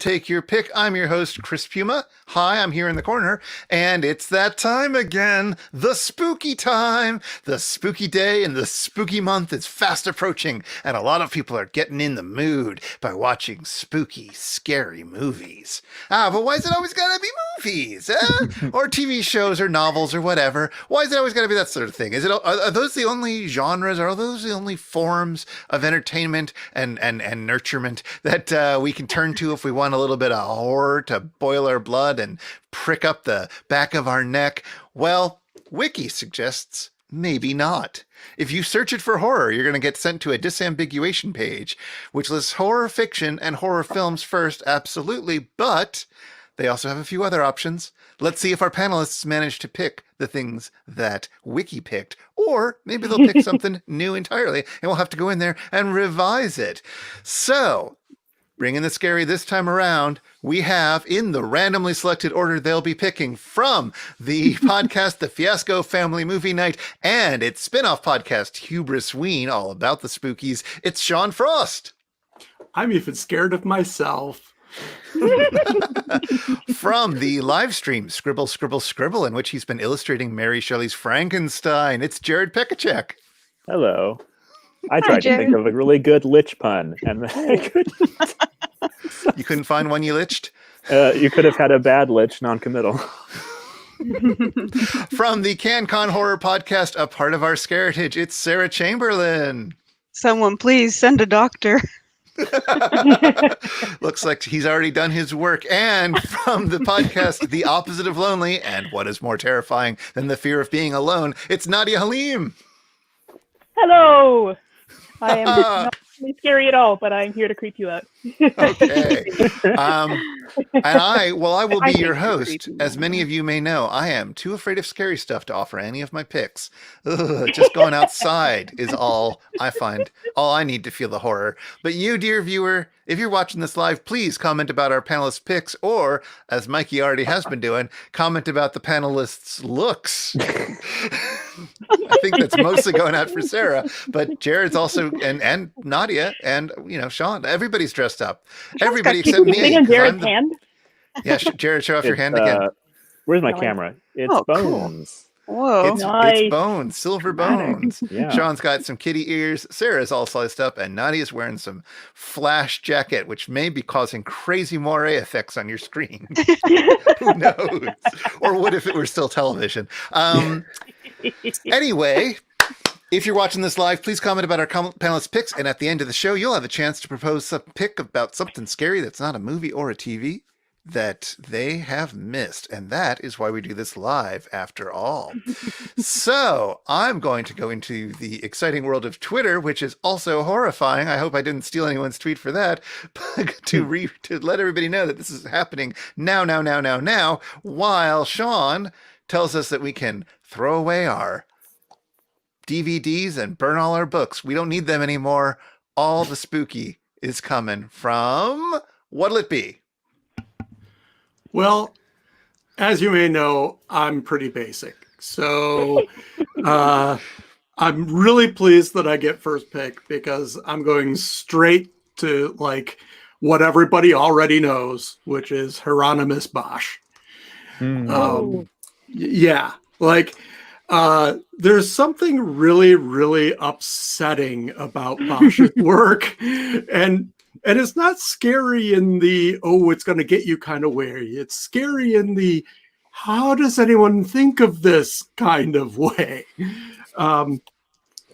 Take Your Pick. I'm your host, Chris Puma. Hi, I'm here in the corner, and it's that time again, the spooky time. The spooky day and the spooky month is fast approaching, and a lot of people are getting in the mood by watching spooky, scary movies. But why is it always gotta be movies? Or TV shows or novels or whatever? Why is it always gotta be that sort of thing? Are those the only genres? Are those the only forms of entertainment and nurturement that we can turn to if we want a little bit of horror to boil our blood and prick up the back of our neck? Well, Wiki suggests maybe not. If you search it for horror, you're going to get sent to a disambiguation page, which lists horror fiction and horror films first, absolutely, but they also have a few other options. Let's see if our panelists manage to pick the things that Wiki picked, or maybe they'll pick something new entirely, and we'll have to go in there and revise it. So, bringing the scary this time around, we have, in the randomly selected order they'll be picking from the podcast, The Fiasco Family Movie Night, and its spin-off podcast, Hubris Ween, all about the spookies, it's Sean Frost. I'm even scared of myself. From the live stream Scribble, Scribble, Scribble, in which he's been illustrating Mary Shelley's Frankenstein, it's Jared Pekacek. Hello. I tried to think of a really good lich pun, and I couldn't. You couldn't find one you liched? You could have had a bad lich, non-committal. From the CanCon Horror Podcast, a part of our Scaritage, it's Sarah Chamberlain. Someone please send a doctor. Looks like he's already done his work. And from the podcast, The Opposite of Lonely, and what is more terrifying than the fear of being alone, it's Nadia Halim. Hello. I am not really scary at all, but I'm here to creep you out. Okay. And I will be your host. As many of you may know, I am too afraid of scary stuff to offer any of my picks. Just going outside is all I need to feel the horror. But you, dear viewer, if you're watching this live, please comment about our panelists' picks, or, as Mikey already has been doing, comment about the panelists' looks. I think that's mostly going out for Sarah, but Jared's also, and Nadia, and, Sean, everybody's dressed up. Everybody except me. Jared's hand? Yeah, Jared, show off your hand again. Where's my camera? It's bones. Cool. Whoa. It's bones, silver bones. Yeah. Sean's got some kitty ears. Sarah's all sliced up, and Nadia's wearing some flash jacket, which may be causing crazy moire effects on your screen. Who knows? Or what if it were still television? Anyway, if you're watching this live, please comment about our panelists' picks, and at the end of the show, you'll have a chance to propose a pick about something scary that's not a movie or a TV that they have missed, and that is why we do this live after all. So I'm going to go into the exciting world of Twitter, which is also horrifying. I hope I didn't steal anyone's tweet for that, but to let everybody know that this is happening now, while Sean tells us that we can throw away our DVDs and burn all our books. We don't need them anymore. All the spooky is coming from, what'll it be? Well, as you may know, I'm pretty basic. So I'm really pleased that I get first pick, because I'm going straight to what everybody already knows, which is Hieronymus Bosch. Yeah, there's something really, really upsetting about Bosch's work, and it's not scary in the, it's going to get you kind of way. It's scary in the, how does anyone think of this kind of way?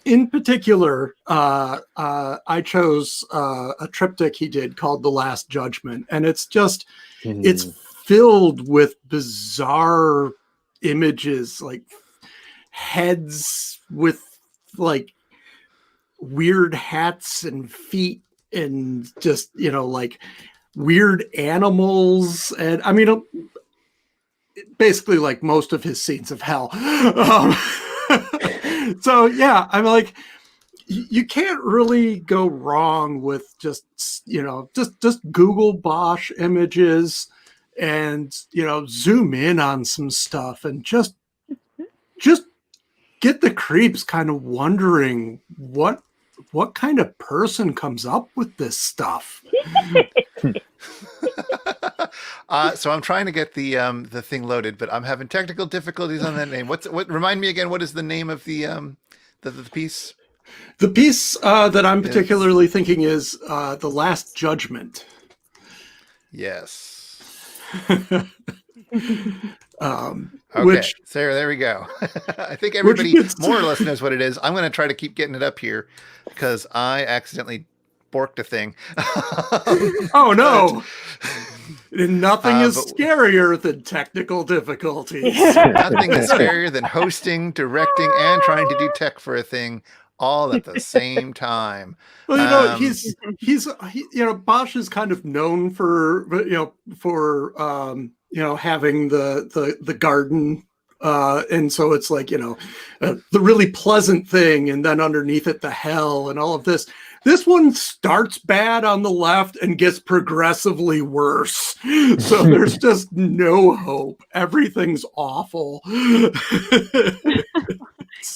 In particular, I chose a triptych he did called The Last Judgment. And it's it's filled with bizarre images, like heads with weird hats and feet, and just weird animals, and I mean basically most of his scenes of hell. So yeah, I'm you can't really go wrong with just Google Bosch images and zoom in on some stuff and just get the creeps kind of wondering what kind of person comes up with this stuff. So I'm trying to get the thing loaded, but I'm having technical difficulties on that name. What? Remind me again. What is the name of the piece? The piece that I'm particularly thinking is The Last Judgment. Yes. Okay, so there we go. I think everybody more or less knows what it is. I'm going to try to keep getting it up here because I accidentally borked a thing. Oh no! Nothing is scarier than technical difficulties. Nothing is scarier than hosting, directing, and trying to do tech for a thing all at the same time. Well, he's Bosch is kind of known for having the garden, and so it's like the really pleasant thing, and then underneath it the hell and all of this. This one starts bad on the left and gets progressively worse. So there's just no hope. Everything's awful.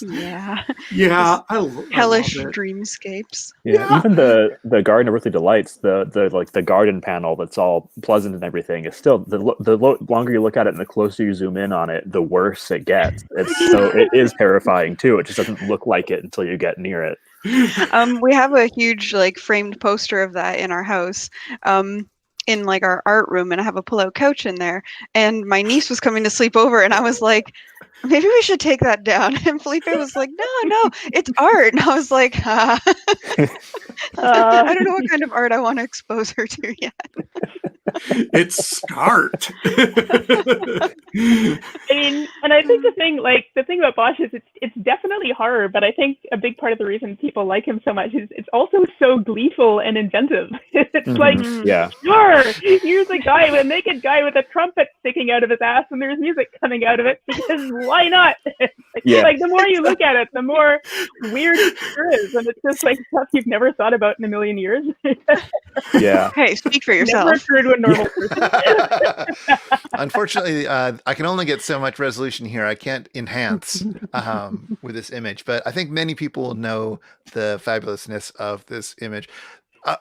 Yeah, hellish dreamscapes. Yeah, even the Garden of Earthly Delights, the garden panel that's all pleasant and everything is still the longer you look at it and the closer you zoom in on it, the worse it gets. It is terrifying too. It just doesn't look like it until you get near it. We have a huge framed poster of that in our house. In our art room, and I have a pull-out couch in there, and my niece was coming to sleep over, and I was like, maybe we should take that down. And Felipe was like, no, it's art. And I was like, I don't know what kind of art I want to expose her to yet. It's scart. I mean, and I think the thing about Bosch is it's definitely horror, but I think a big part of the reason people like him so much is it's also so gleeful and inventive. It's sure, here's a naked guy with a trumpet sticking out of his ass, and there's music coming out of it, because why not? The more you look at it, the more weird it is, and it's just stuff you've never thought about in a million years. Yeah. Hey, speak for yourself. Never occurred to a normal person. Unfortunately, I can only get so much resolution here. I can't enhance with this image, but I think many people will know the fabulousness of this image. One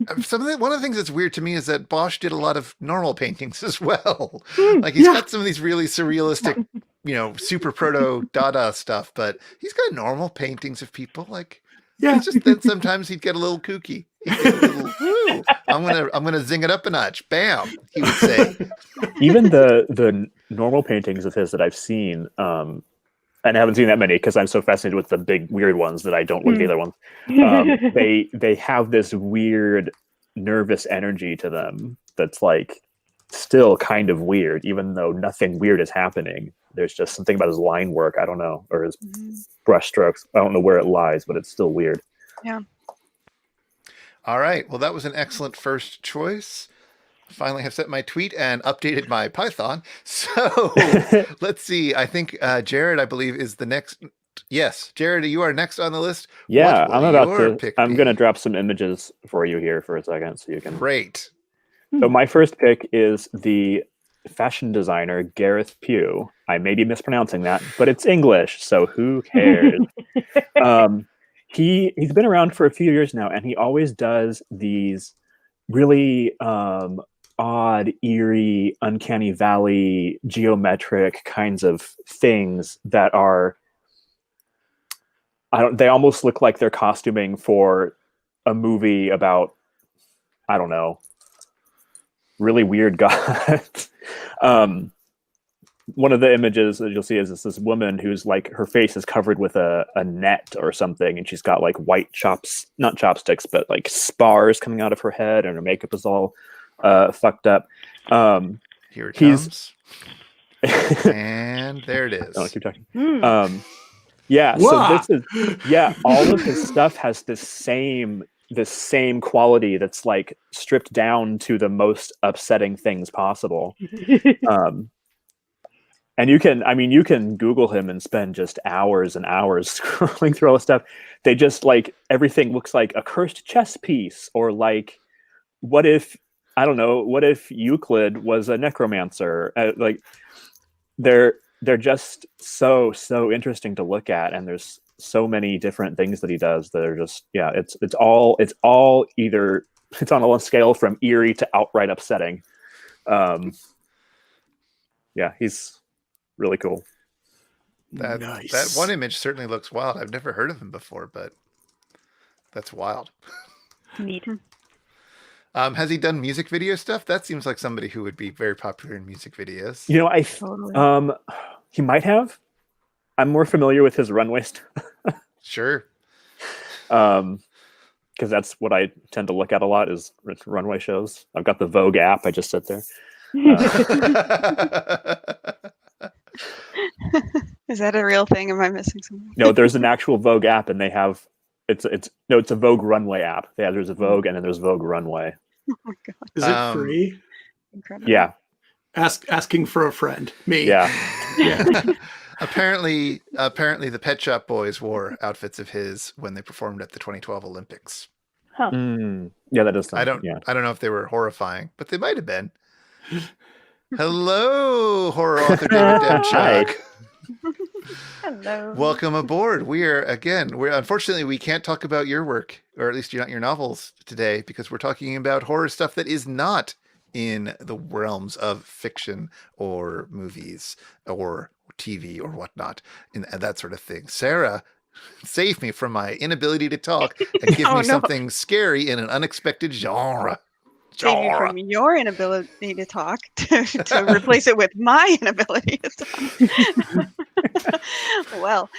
of the things that's weird to me is that Bosch did a lot of normal paintings as well. He's got some of these really surrealistic, super proto Dada stuff, but he's got normal paintings of people. It's just that sometimes he'd get a little kooky. I'm gonna zing it up a notch. Bam, he would say. Even the normal paintings of his that I've seen, and I haven't seen that many because I'm so fascinated with the big weird ones that I don't look at the other ones. They have this weird nervous energy to them that's still kind of weird, even though nothing weird is happening. There's just something about his line work, I don't know, or his brush strokes. I don't know where it lies, but it's still weird. Yeah. All right. Well, that was an excellent first choice. Finally have set my tweet and updated my Python. So let's see. I think Jared, I believe, is the next. Yes, Jared, you are next on the list. Yeah, I'm going to drop some images for you here for a second so you can. Great. So my first pick is the fashion designer Gareth Pugh. I may be mispronouncing that, but it's English, so who cares? He's been around for a few years now, and he always does these really odd, eerie, uncanny valley, geometric kinds of things that are. They almost look like they're costuming for a movie about, I don't know, really weird gods. One of the images that you'll see is this woman who's her face is covered with a net or something, and she's got white not chopsticks, but spars coming out of her head, and her makeup is all fucked up. Here it comes. And there it is. Oh, keep talking. Yeah, wow. So this is all of his stuff has this same quality that's stripped down to the most upsetting things possible. And you can Google him and spend just hours and hours scrolling through all the stuff. They just everything looks like a cursed chess piece, or what if Euclid was a necromancer? They're just so interesting to look at, and there's so many different things that he does that are just it's all either it's on a scale from eerie to outright upsetting. Yeah, he's really cool. That one image certainly looks wild. I've never heard of him before, but that's wild. Neat. Has he done music video stuff? That seems like somebody who would be very popular in music videos. You know, Totally. he might have. I'm more familiar with his runway stuff. Sure. Because that's what I tend to look at a lot is runway shows. I've got the Vogue app. I just sit there. Is that a real thing? Am I missing something? No, there's an actual Vogue app, and they have it's a Vogue runway app. Yeah, there's a Vogue, and then there's Vogue runway. Oh my god! Is it free? Incredible. Yeah. Asking for a friend. Me. Yeah. Yeah. Apparently, the Pet Shop Boys wore outfits of his when they performed at the 2012 Olympics. Huh. Yeah, that does. I don't know if they were horrifying, but they might have been. Hello, horror author David Demchuk. Hello. Welcome aboard. We're unfortunately we can't talk about your work, or at least not your novels today, because we're talking about horror stuff that is not in the realms of fiction or movies or TV or whatnot, and that sort of thing. Sarah, save me from my inability to talk and give me something scary in an unexpected genre. Save you from your inability to talk to replace it with my inability to talk. Well,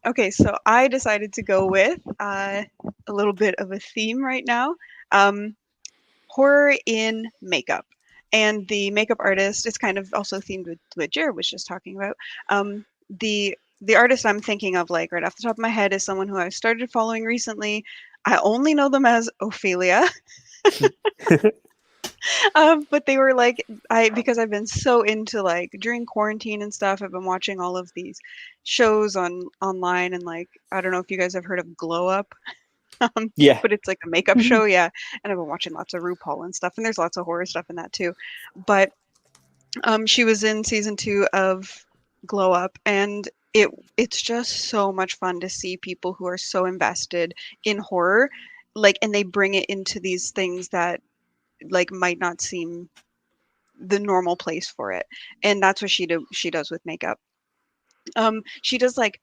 okay, so I decided to go with a little bit of a theme right now. Horror in makeup. And the makeup artist is kind of also themed with what Jared was just talking about. The artist I'm thinking of, like right off the top of my head, is someone who I've started following recently. I only know them as Ophelia. But they were like, because I've been so into, like, during quarantine and stuff, I've been watching all of these shows online, and like, I don't know if you guys have heard of Glow Up. Yeah. But it's like a makeup show, yeah. And I've been watching lots of RuPaul and stuff, and there's lots of horror stuff in that too. But she was in season 2 of Glow Up, and it's just so much fun to see people who are so invested in horror, like, and they bring it into these things that like might not seem the normal place for it. And that's what she does with makeup. She does like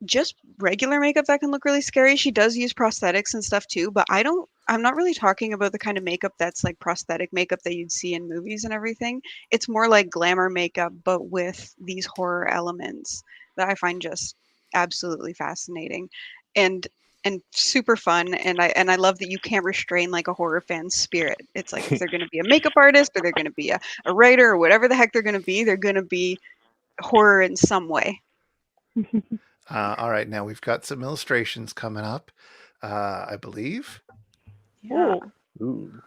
just regular makeup that can look really scary. She does use prosthetics and stuff too, but I'm not really talking about the kind of makeup that's like prosthetic makeup that you'd see in movies and everything. It's more like glamour makeup, but with these horror elements that I find just absolutely fascinating and super fun. And I love that you can't restrain like a horror fan's spirit. It's like if they're going to be a makeup artist or they're going to be a writer or whatever the heck they're going to be horror in some way. All right, now we've got some illustrations coming up, I believe. Yeah. Ooh.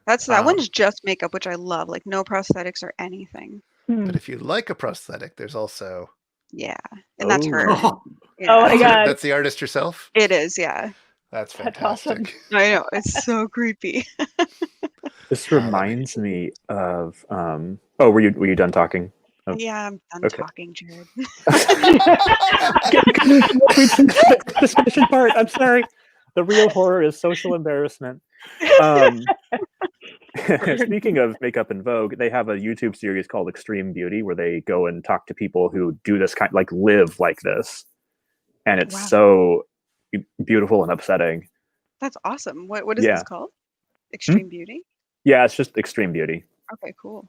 That one's just makeup, which I love, like no prosthetics or anything. But if you like a prosthetic, there's also... Yeah, and that's her. Oh. Yeah. Oh my god. That's the artist herself? It is, yeah. That's That's fantastic. awesome. I know, it's so creepy. This reminds me of were you done talking? Oh. Yeah, I'm done Okay. talking, Jared. This finishing part. I'm sorry. The real horror is social embarrassment. Speaking of makeup in Vogue, they have a YouTube series called Extreme Beauty where they go and talk to people who do this kind, like live like this, and it's Wow. so beautiful and upsetting. That's awesome. What is this called? Extreme Beauty? Yeah, it's just Extreme Beauty. Okay, cool.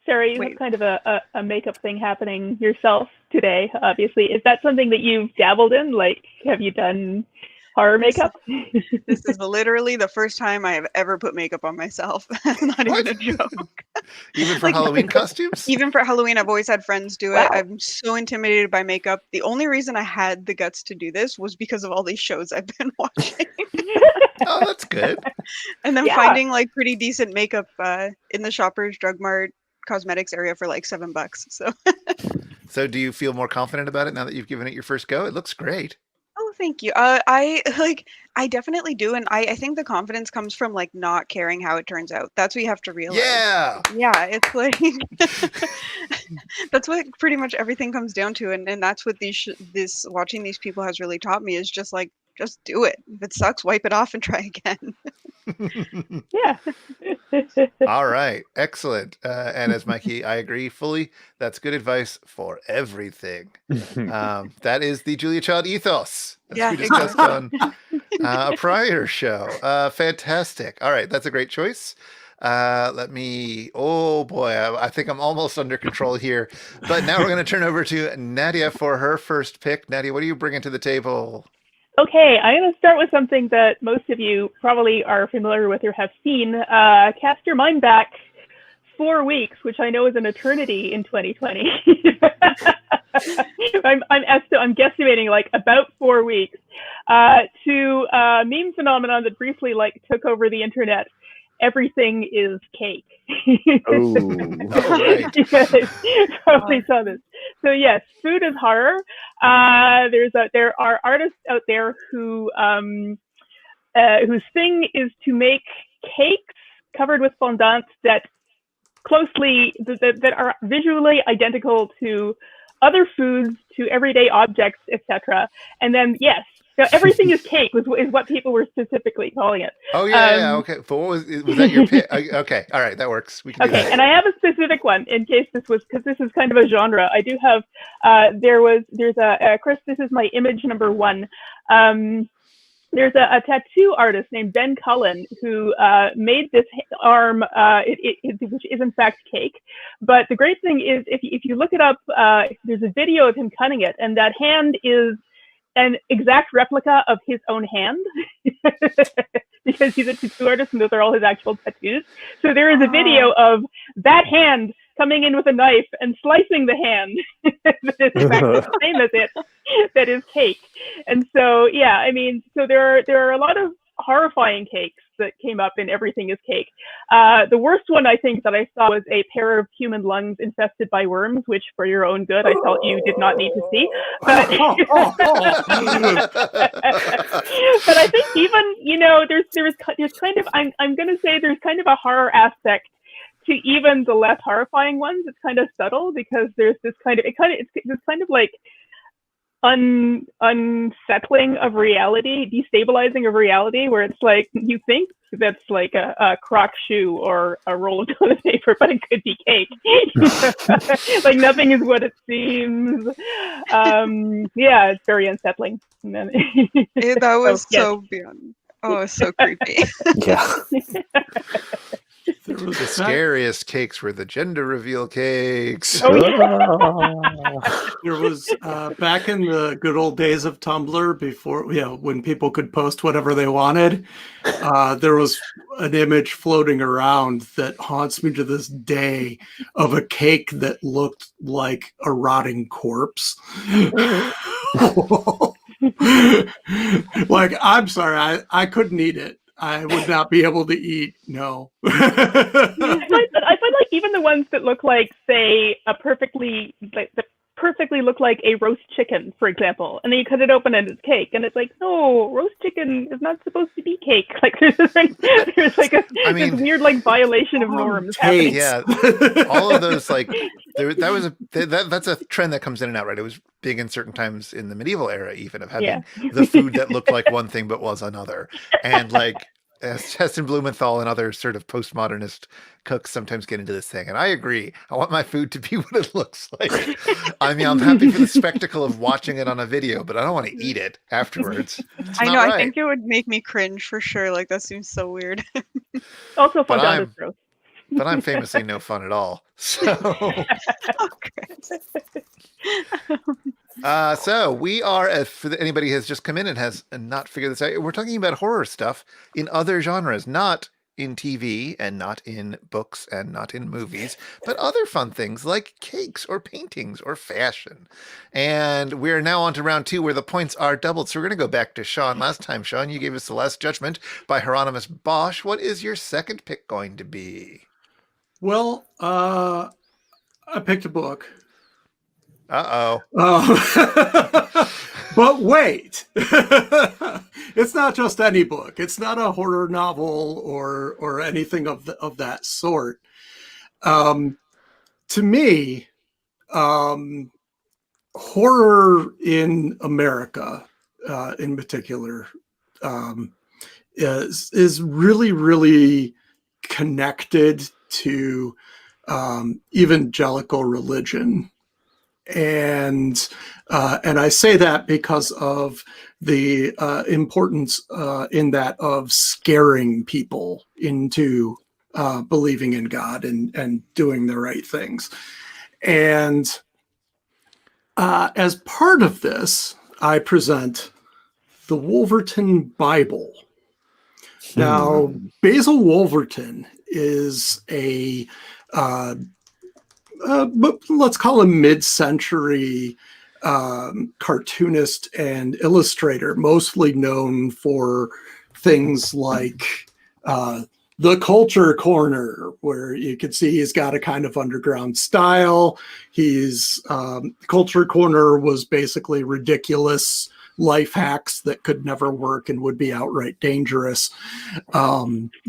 Sarah, you have kind of a makeup thing happening yourself today, obviously. Is that something that you've dabbled in? Like, have you done horror makeup? This is literally the first time I have ever put makeup on myself. Not even a joke. Even for Halloween costumes? Even for Halloween, I've always had friends do it. Wow. I'm so intimidated by makeup. The only reason I had the guts to do this was because of all these shows I've been watching. Oh, that's good. And then Yeah. finding like pretty decent makeup in the Shoppers Drug Mart cosmetics area for like $7. So do you feel more confident about it now that you've given it your first go? It looks great. Oh, thank you. I definitely do. And I think the confidence comes from like not caring how it turns out. That's what you have to realize. Yeah. Yeah, it's like that's what pretty much everything comes down to, and that's what this watching these people has really taught me is just like just do it. If it sucks, wipe it off and try again. Yeah. All right. Excellent. And as Mikey, I agree fully. That's good advice for everything. That is the Julia Child ethos, as Yeah, we discussed on a prior show. Fantastic. All right. That's a great choice. Oh boy, I think I'm almost under control here. But now we're going to turn over to Nadia for her first pick. Nadia, what are you bringing to the table? Okay, I'm going to start with something that most of you probably are familiar with or have seen. Cast your mind back 4 weeks, which I know is an eternity in 2020. I'm guesstimating like about 4 weeks to a meme phenomenon that briefly like took over the internet. Everything is cake. Oh, right. You guys probably saw this. So yes, food is horror. There are artists out there who whose thing is to make cakes covered with fondant that are visually identical to other foods, to everyday objects, etc. And then yes. So everything is cake is what people were specifically calling it. Oh yeah. Okay. But what was that your pick? Okay. All right. That works. We can do that. And I have a specific one in case because this is kind of a genre. I do have. There's a Chris. This is my image number 1. There's a tattoo artist named Ben Cullen who made this arm, which is in fact cake. But the great thing is, if you look it up, there's a video of him cutting it, and that hand is an exact replica of his own hand because he's a tattoo artist and those are all his actual tattoos. So there is a video of that hand coming in with a knife and slicing the hand that is exactly the same as it, that is cake. And so, yeah, I mean, so there are a lot of horrifying cakes that came up in Everything is Cake. The worst one I think that I saw was a pair of human lungs infested by worms, which for your own good I felt you did not need to see. But, but I think even, you know, there's kind of, I'm going to say there's kind of a horror aspect to even the less horrifying ones. It's kind of subtle because there's this kind of, it's this kind of like unsettling of reality, destabilizing of reality, where it's like you think that's like a crock shoe or a roll of toilet paper, but it could be cake. Like nothing is what it seems. Yeah, it's very unsettling. And then That was so beyond. Oh, it's so creepy. yeah. There was The scariest cakes were the gender reveal cakes. Oh, yeah. There was back in the good old days of Tumblr, before, you know, when people could post whatever they wanted. There was an image floating around that haunts me to this day of a cake that looked like a rotting corpse. Like, I'm sorry, I couldn't eat it. I would not be able to eat. No. I find like even the ones that look like, say, perfectly look like a roast chicken, for example, and then you cut it open and it's cake, and it's like, no, roast chicken is not supposed to be cake. Like there's like this weird like violation of norms happening. Yeah, all of those like that's a trend that comes in and out, right? It was big in certain times in the medieval era, even of having the food that looked like one thing but was another, and like Heston Blumenthal and other sort of postmodernist cooks sometimes get into this thing, and I agree. I want my food to be what it looks like. I mean, I'm happy for the spectacle of watching it on a video, but I don't want to eat it afterwards. It's I know. not right. I think it would make me cringe for sure. Like that seems so weird. Also, fondant is gross. But I'm famously no fun at all. So, so we are, if anybody has just come in and has not figured this out, we're talking about horror stuff in other genres, not in TV and not in books and not in movies, but other fun things like cakes or paintings or fashion. And we're now on to round 2 where the points are doubled. So we're going to go back to Sean. Last time, Sean, you gave us The Last Judgment by Hieronymus Bosch. What is your second pick going to be? Well, I picked a book. Uh-oh. But wait, it's not just any book. It's not a horror novel or anything of that sort. To me, horror in America, in particular is really, really connected to evangelical religion. And I say that because of the importance in that of scaring people into believing in God and doing the right things. And as part of this, I present the Wolverton Bible. Now, Basil Wolverton is a let's call him mid-century cartoonist and illustrator, mostly known for things like The Culture Corner, where you can see he's got a kind of underground style. Culture Corner was basically ridiculous life hacks that could never work and would be outright dangerous.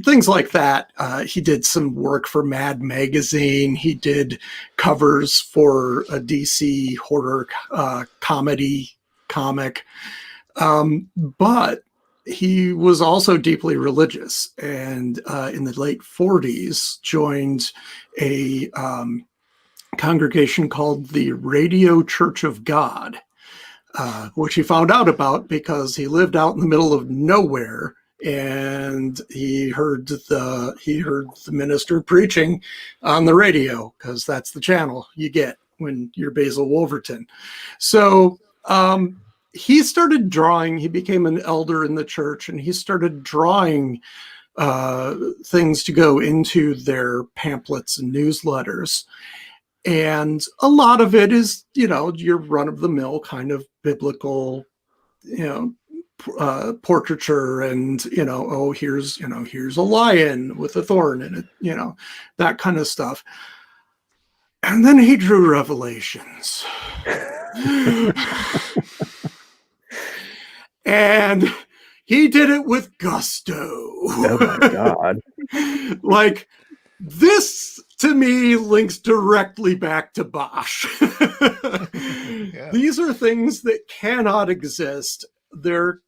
Things like that. He did some work for Mad Magazine. He did covers for a DC horror comedy comic. But he was also deeply religious, and in the late 40s joined a congregation called the Radio Church of God, which he found out about because he lived out in the middle of nowhere, and he heard the minister preaching on the radio, because that's the channel you get when you're Basil Wolverton. So he started drawing. He became an elder in the church, and he started drawing things to go into their pamphlets and newsletters. And a lot of it is, your run-of-the-mill kind of biblical, portraiture, and here's a lion with a thorn in it, that kind of stuff. And then he drew Revelations. And he did it with gusto. Oh my God. Like, this to me links directly back to Bosch. Yeah. These are things that cannot exist. They're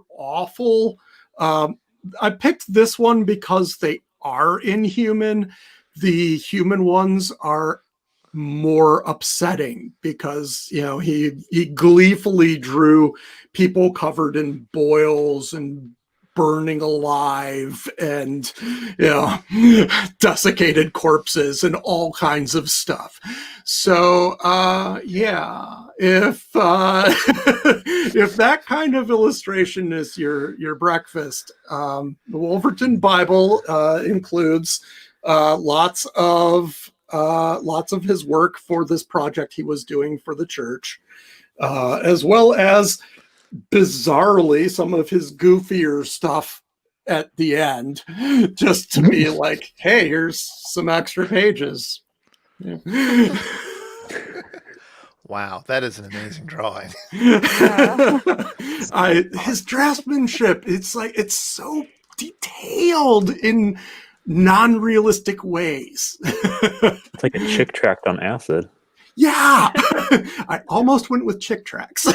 awful. I picked this one because they are inhuman. The human ones are more upsetting because he gleefully drew people covered in boils and burning alive, and desiccated corpses and all kinds of stuff. So if if that kind of illustration is your breakfast, the Wolverton Bible includes lots of his work for this project he was doing for the church, as well as, bizarrely, some of his goofier stuff at the end, just to be like, hey, here's some extra pages. Yeah. Wow, that is an amazing drawing. His draftsmanship, it's so detailed in non-realistic ways. It's like a chick tract on acid. Yeah, I almost went with chick tracts.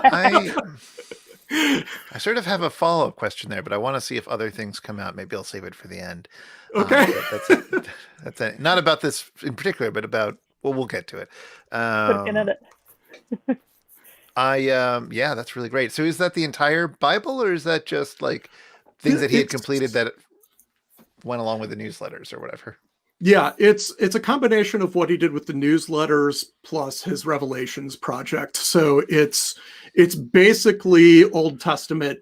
I sort of have a follow-up question there, but I want to see if other things come out. Maybe I'll save it for the end. Okay. That's it. Not about this in particular, but about, we'll get to it. Yeah, that's really great. So is that the entire Bible, or is that just like things that he had completed that went along with the newsletters or whatever? Yeah, it's a combination of what he did with the newsletters plus his Revelations project. So it's basically Old Testament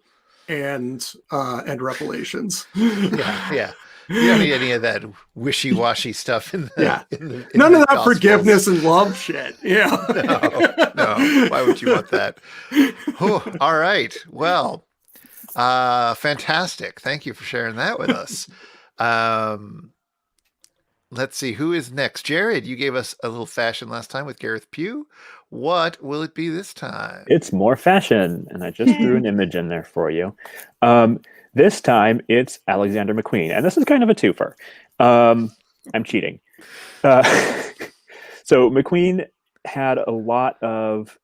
and Revelations. Yeah. You don't need any of that wishy-washy stuff in none of that Gospels. Forgiveness and love shit. Yeah. No. Why would you want that? Oh, all right. Well, fantastic. Thank you for sharing that with us. Let's see, who is next? Jared, you gave us a little fashion last time with Gareth Pugh. What will it be this time? It's more fashion, and I just threw an image in there for you. This time, it's Alexander McQueen, and this is kind of a twofer. I'm cheating. So McQueen had a lot of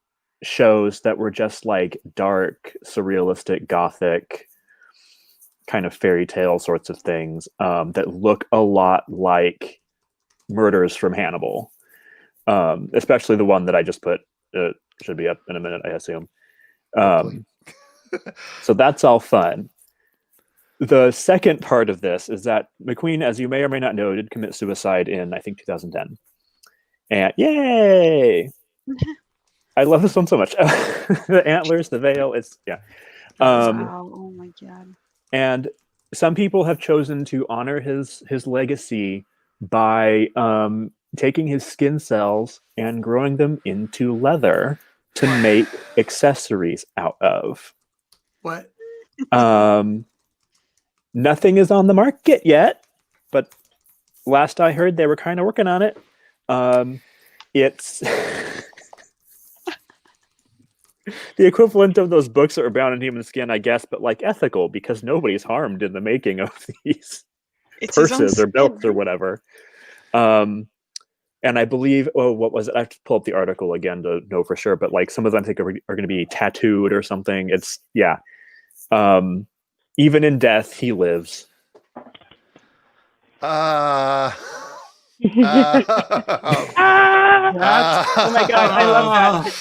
shows that were just like dark, surrealistic, gothic, kind of fairy tale sorts of things that look a lot like Murders from Hannibal, especially the one that I just put. Should be up in a minute, I assume. So that's all fun. The second part of this is that McQueen, as you may or may not know, did commit suicide in, I think, 2010. And yay! I love this one so much. The antlers, the veil, it's, yeah. Wow, oh my God. And some people have chosen to honor his legacy by taking his skin cells and growing them into leather to make accessories out of. What? Nothing is on the market yet, but last I heard, they were kind of working on it. It's the equivalent of those books that are bound in human skin, I guess, but like ethical, because nobody's harmed in the making of these purses or belts or whatever. And I believe, what was it? I have to pull up the article again to know for sure, but like some of them I think are going to be tattooed or something. It's, yeah. Even in death, he lives. Oh my God, I love that.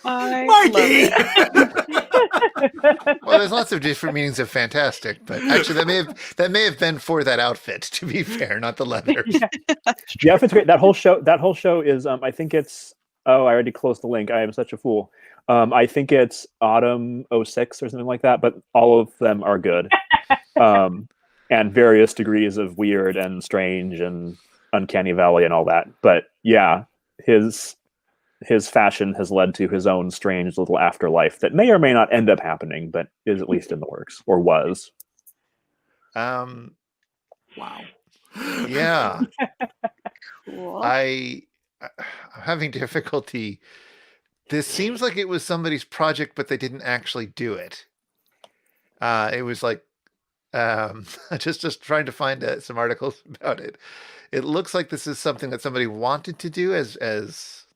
Mikey! Well, there's lots of different meanings of fantastic, but actually that may have been for that outfit, to be fair, not the leather. Yeah, it's great. That whole show is I think it's I already closed the link. I am such a fool. I think it's Autumn 06 or something like that, but all of them are good. And various degrees of weird and strange and uncanny valley and all that. But yeah, his fashion has led to his own strange little afterlife that may or may not end up happening, but is at least in the works, or was. Wow. Yeah. Cool. I'm having difficulty. This seems like it was somebody's project, but they didn't actually do it. It was like just trying to find some articles about it. It looks like this is something that somebody wanted to do as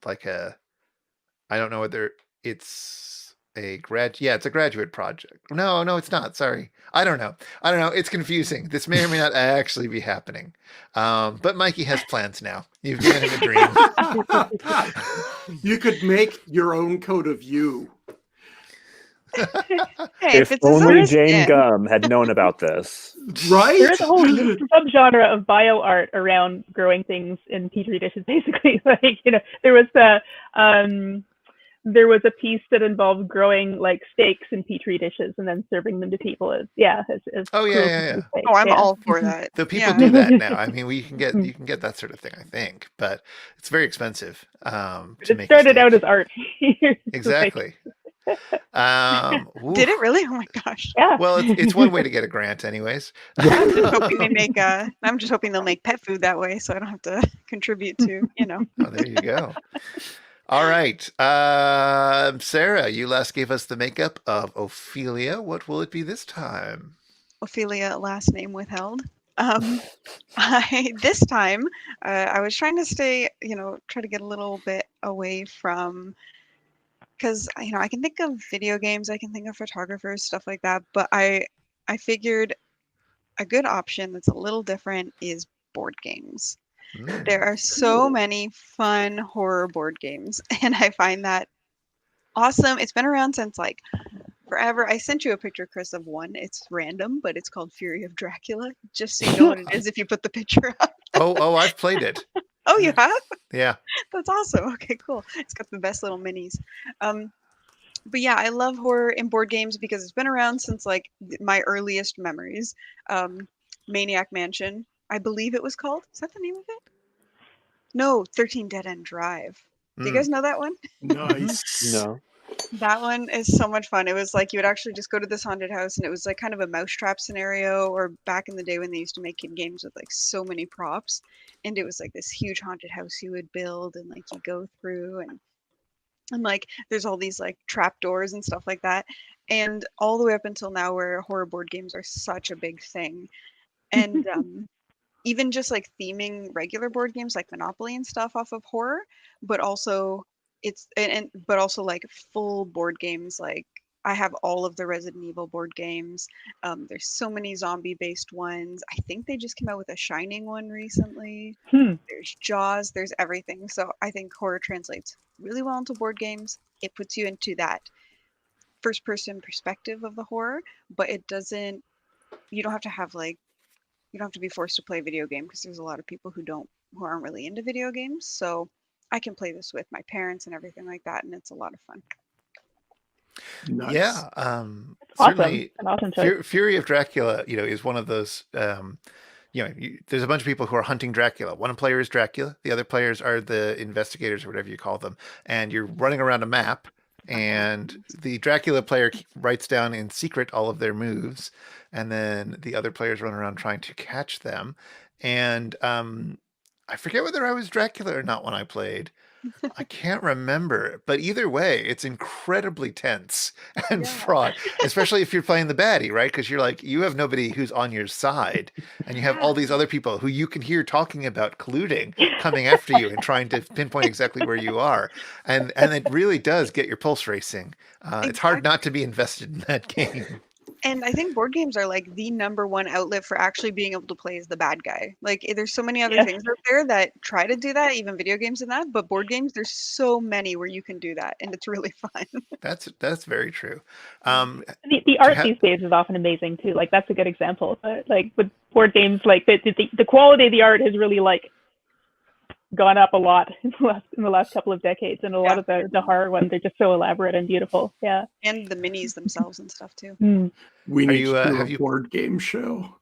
like a, I don't know whether it's a it's a graduate project. No, it's not. Sorry. I don't know. It's confusing. This may or may not actually be happening. But Mikey has plans now. You've given him a dream. You could make your own coat of you. Hey, If only Jane Gum had known about this. Right? There's a whole subgenre of bio art around growing things in petri dishes, basically. Like, there was a piece that involved growing like steaks in petri dishes and then serving them to people as Oh yeah. Oh, I'm all for that. The people do that now. I mean, you can get that sort of thing, I think, but it's very expensive. It started out as art. Exactly. Did it really? Oh my gosh. Yeah. Well, it's one way to get a grant, anyways. I'm just hoping they'll make pet food that way, so I don't have to contribute to. Oh, there you go. All right, Sarah, you last gave us the makeup of Ophelia. What will it be this time? Ophelia, last name withheld. This time, I was trying to stay, try to get a little bit away from, because I can think of video games, I can think of photographers, stuff like that, but I figured a good option that's a little different is board games. There are so many fun horror board games, and I find that awesome. It's been around since like forever. I sent you a picture, Chris, of one. It's random, but it's called Fury of Dracula, just so you know what it is if you put the picture up. Oh, I've played it. Oh, you have? Yeah. That's awesome. Okay, cool. It's got the best little minis. But yeah, I love horror in board games because it's been around since like my earliest memories. Maniac Mansion, I believe it was called. Is that the name of it? No, 13 Dead End Drive. Do you guys know that one? Nice. No. That one is so much fun. It was like you would actually just go to this haunted house, and it was like kind of a mousetrap scenario, or back in the day when they used to make kid games with like so many props, and it was like this huge haunted house you would build, and like you go through, and like there's all these like trap doors and stuff like that, and all the way up until now where horror board games are such a big thing. And even just like theming regular board games like Monopoly and stuff off of horror, but also it's but also like full board games. Like I have all of the Resident Evil board games. There's so many zombie-based ones. I think they just came out with a Shining one recently. There's Jaws. There's everything. So I think horror translates really well into board games. It puts you into that first-person perspective of the horror, but it doesn't. You don't have to have like. You don't have to be forced to play a video game because there's a lot of people who aren't really into video games. So I can play this with my parents and everything like that, and it's a lot of fun. Nice. Yeah, Awesome. certainly. An awesome choice. Fury of Dracula, is one of those. There's a bunch of people who are hunting Dracula. One player is Dracula, the other players are the investigators or whatever you call them, and you're running around a map. And the Dracula player writes down in secret all of their moves, and then the other players run around trying to catch them. And I forget whether I was Dracula or not when I played. I can't remember, but either way, it's incredibly tense and fraught, especially if you're playing the baddie, right? Because you have nobody who's on your side, and you have all these other people who you can hear talking about colluding, coming after you and trying to pinpoint exactly where you are. And it really does get your pulse racing. It's hard not to be invested in that game. And I think board games are like the #1 outlet for actually being able to play as the bad guy. Like there's so many other things out there that try to do that, even video games and that, but board games, there's so many where you can do that, and it's really fun. That's very true. The art these days is often amazing too. Like that's a good example. Like with board games, like the quality of the art has really like gone up a lot in the last couple of decades, and a lot of the horror ones are just so elaborate and beautiful. Yeah, and the minis themselves and stuff too. We need to do a board game show.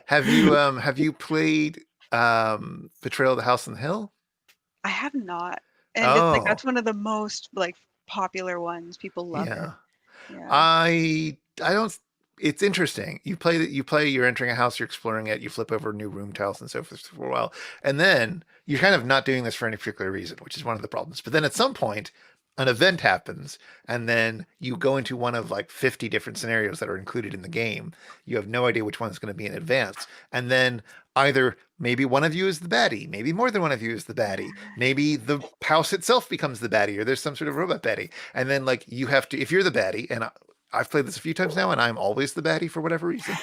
Have you played Betrayal of the House on the Hill? I have not, and it's like that's one of the most like popular ones. People love it. Yeah. I don't. It's interesting. You play. You're entering a house. You're exploring it. You flip over new room tiles and so forth for a while, and then you're kind of not doing this for any particular reason, which is one of the problems. But then at some point, an event happens, and then you go into one of like 50 different scenarios that are included in the game. You have no idea which one is going to be in advance, and then either maybe one of you is the baddie, maybe more than one of you is the baddie, maybe the house itself becomes the baddie, or there's some sort of robot baddie, and then like you have to, if you're the baddie, and I've played this a few times now, and I'm always the baddie for whatever reason.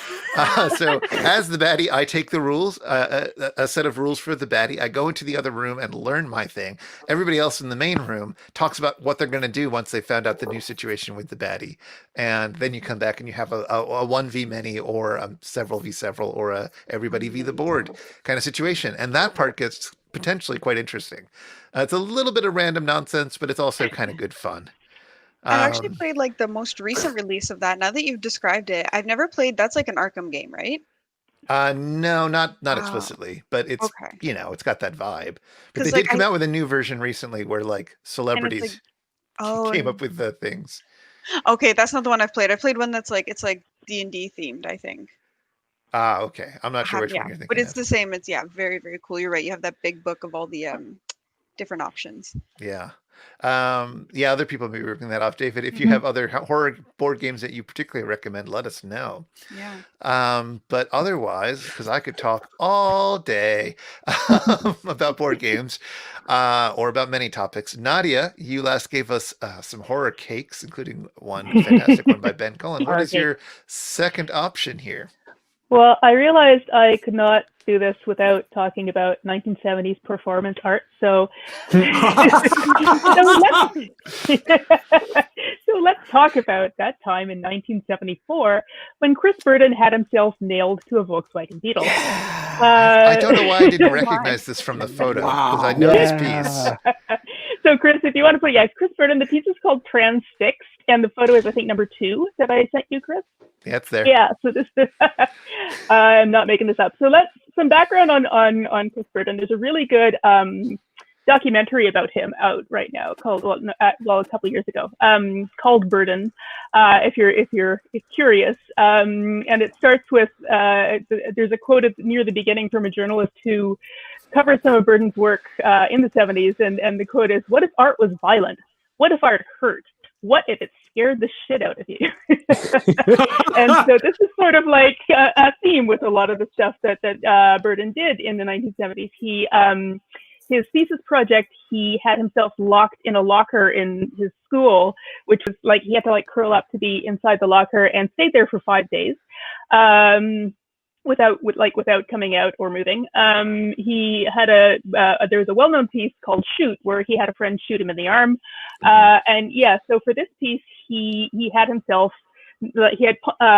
So as the baddie, I take the rules, a set of rules for the baddie. I go into the other room and learn my thing. Everybody else in the main room talks about what they're going to do once they found out the new situation with the baddie. And then you come back and you have a 1v many, or a several v several, or a everybody v the board kind of situation. And that part gets potentially quite interesting. It's a little bit of random nonsense, but it's also kind of good fun. I've actually played like the most recent release of that. Now that you've described it, I've never played. That's like an Arkham game, right? No, not explicitly, but it's it's got that vibe. But they did come out with a new version recently where like celebrities came up with the things. Okay, that's not the one I've played. I played one that's like it's like D&D themed, I think. Okay. I'm not sure which one you're thinking. But it's the same. It's very, very cool. You're right. You have that big book of all the different options. Yeah. Other people may be ripping that off. David, if you have other horror board games that you particularly recommend, let us know. Yeah. But otherwise, because I could talk all day about board games or about many topics. Nadia, you last gave us some horror cakes, including one fantastic one by Ben Cullen. What is your second option here? Well, I realized I could not do this without talking about 1970s performance art. So, let's talk about that time in 1974 when Chris Burden had himself nailed to a Volkswagen Beetle. I don't know why I didn't recognize this from the photo, because I know this piece. So, Chris, if you want to put, Chris Burden, the piece is called Transfixed, and the photo is, I think, number 2 that I sent you, Chris. Yeah, it's there. Yeah, so this I'm not making this up. So some background on Chris Burden. There's a really good documentary about him out right now called a couple of years ago called Burden. If you're curious, and it starts with there's a quote near the beginning from a journalist who covers some of Burden's work in the 70s, and the quote is, "What if art was violent? What if art hurt? What if it scared the shit out of you?" And so this is sort of like a theme with a lot of the stuff that Burden did in the 1970s. his thesis project, he had himself locked in a locker in his school, which was like he had to like curl up to be inside the locker and stayed there for 5 days. Without coming out or moving. He had there was a well-known piece called Shoot, where he had a friend shoot him in the arm. And yeah, so for this piece, he had himself, he had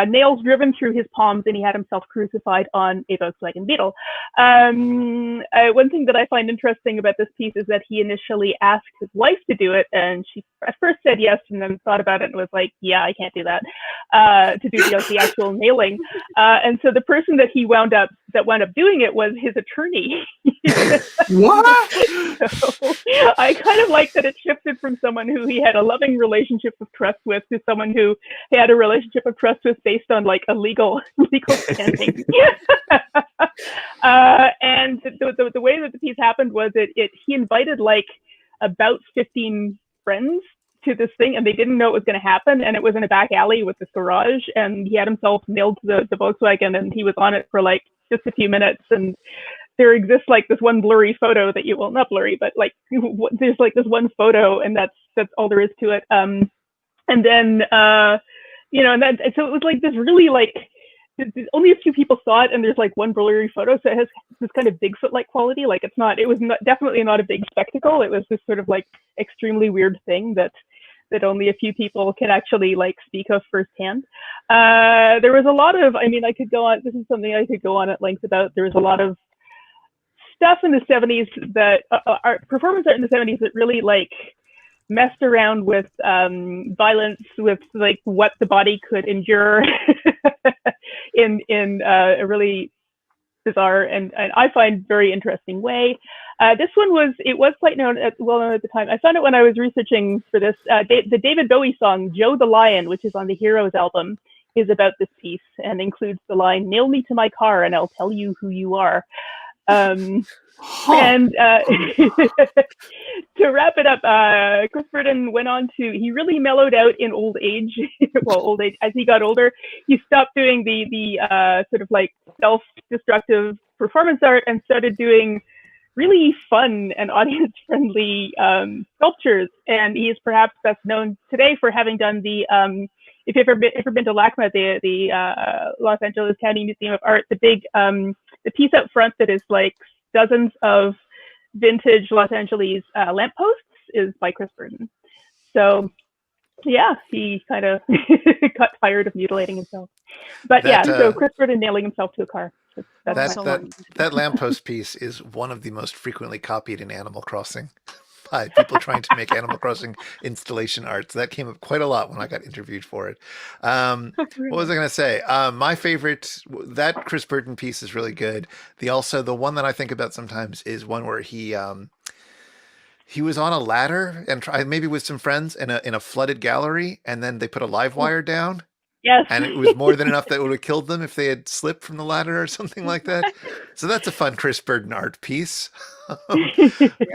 nails driven through his palms, and he had himself crucified on a Volkswagen Beetle. One thing that I find interesting about this piece is that he initially asked his wife to do it, and she at first said yes, and then thought about it and was like, yeah, I can't do that, to do the actual nailing. And so the person that wound up doing it was his attorney. What? So I kind of like that it shifted from someone who he had a loving relationship of trust with to someone who he had a relationship of trust with based on like a legal standing. And the way that the piece happened was he invited like about 15 friends to this thing, and they didn't know it was going to happen, and it was in a back alley with this garage, and he had himself nailed to the Volkswagen, and he was on it for like just a few minutes, and there exists like this one blurry photo that not blurry, but like there's like this one photo, and that's all there is to it. And then so it was like this really like only a few people saw it, and there's like one blurry photo, so it has this kind of Bigfoot-like quality. Like it was definitely not a big spectacle. It was this sort of like extremely weird thing that only a few people can actually like speak of firsthand. There was a lot of, I could go on, this is something I could go on at length about. There was a lot of stuff in the 70s that performance art in the 70s that really like messed around with violence, with like what the body could endure in a really bizarre and I find very interesting way. This one was quite well known at the time. I found it when I was researching for this. The David Bowie song "Joe the Lion," which is on the Heroes album, is about this piece and includes the line "Nail me to my car and I'll tell you who you are." And to wrap it up, Chris Burden went on he really mellowed out in old age. As he got older, he stopped doing the sort of like self-destructive performance art and started doing really fun and audience-friendly sculptures. And he is perhaps best known today for having done the if you've ever been to LACMA, the Los Angeles County Museum of Art, the big the piece out front that is like dozens of vintage Los Angeles lampposts is by Chris Burden. So yeah, he kind of got tired of mutilating himself. But so Chris Burden nailing himself to a car. That lamppost piece is one of the most frequently copied in Animal Crossing by people trying to make Animal Crossing installation art. So that came up quite a lot when I got interviewed for it. What was I going to say? My favorite, that Chris Burden piece is really good. The one that I think about sometimes is one where he was on a ladder and maybe with some friends in a flooded gallery, and then they put a live wire down. Yes. And it was more than enough that would have killed them if they had slipped from the ladder or something like that. So that's a fun Chris Burden art piece.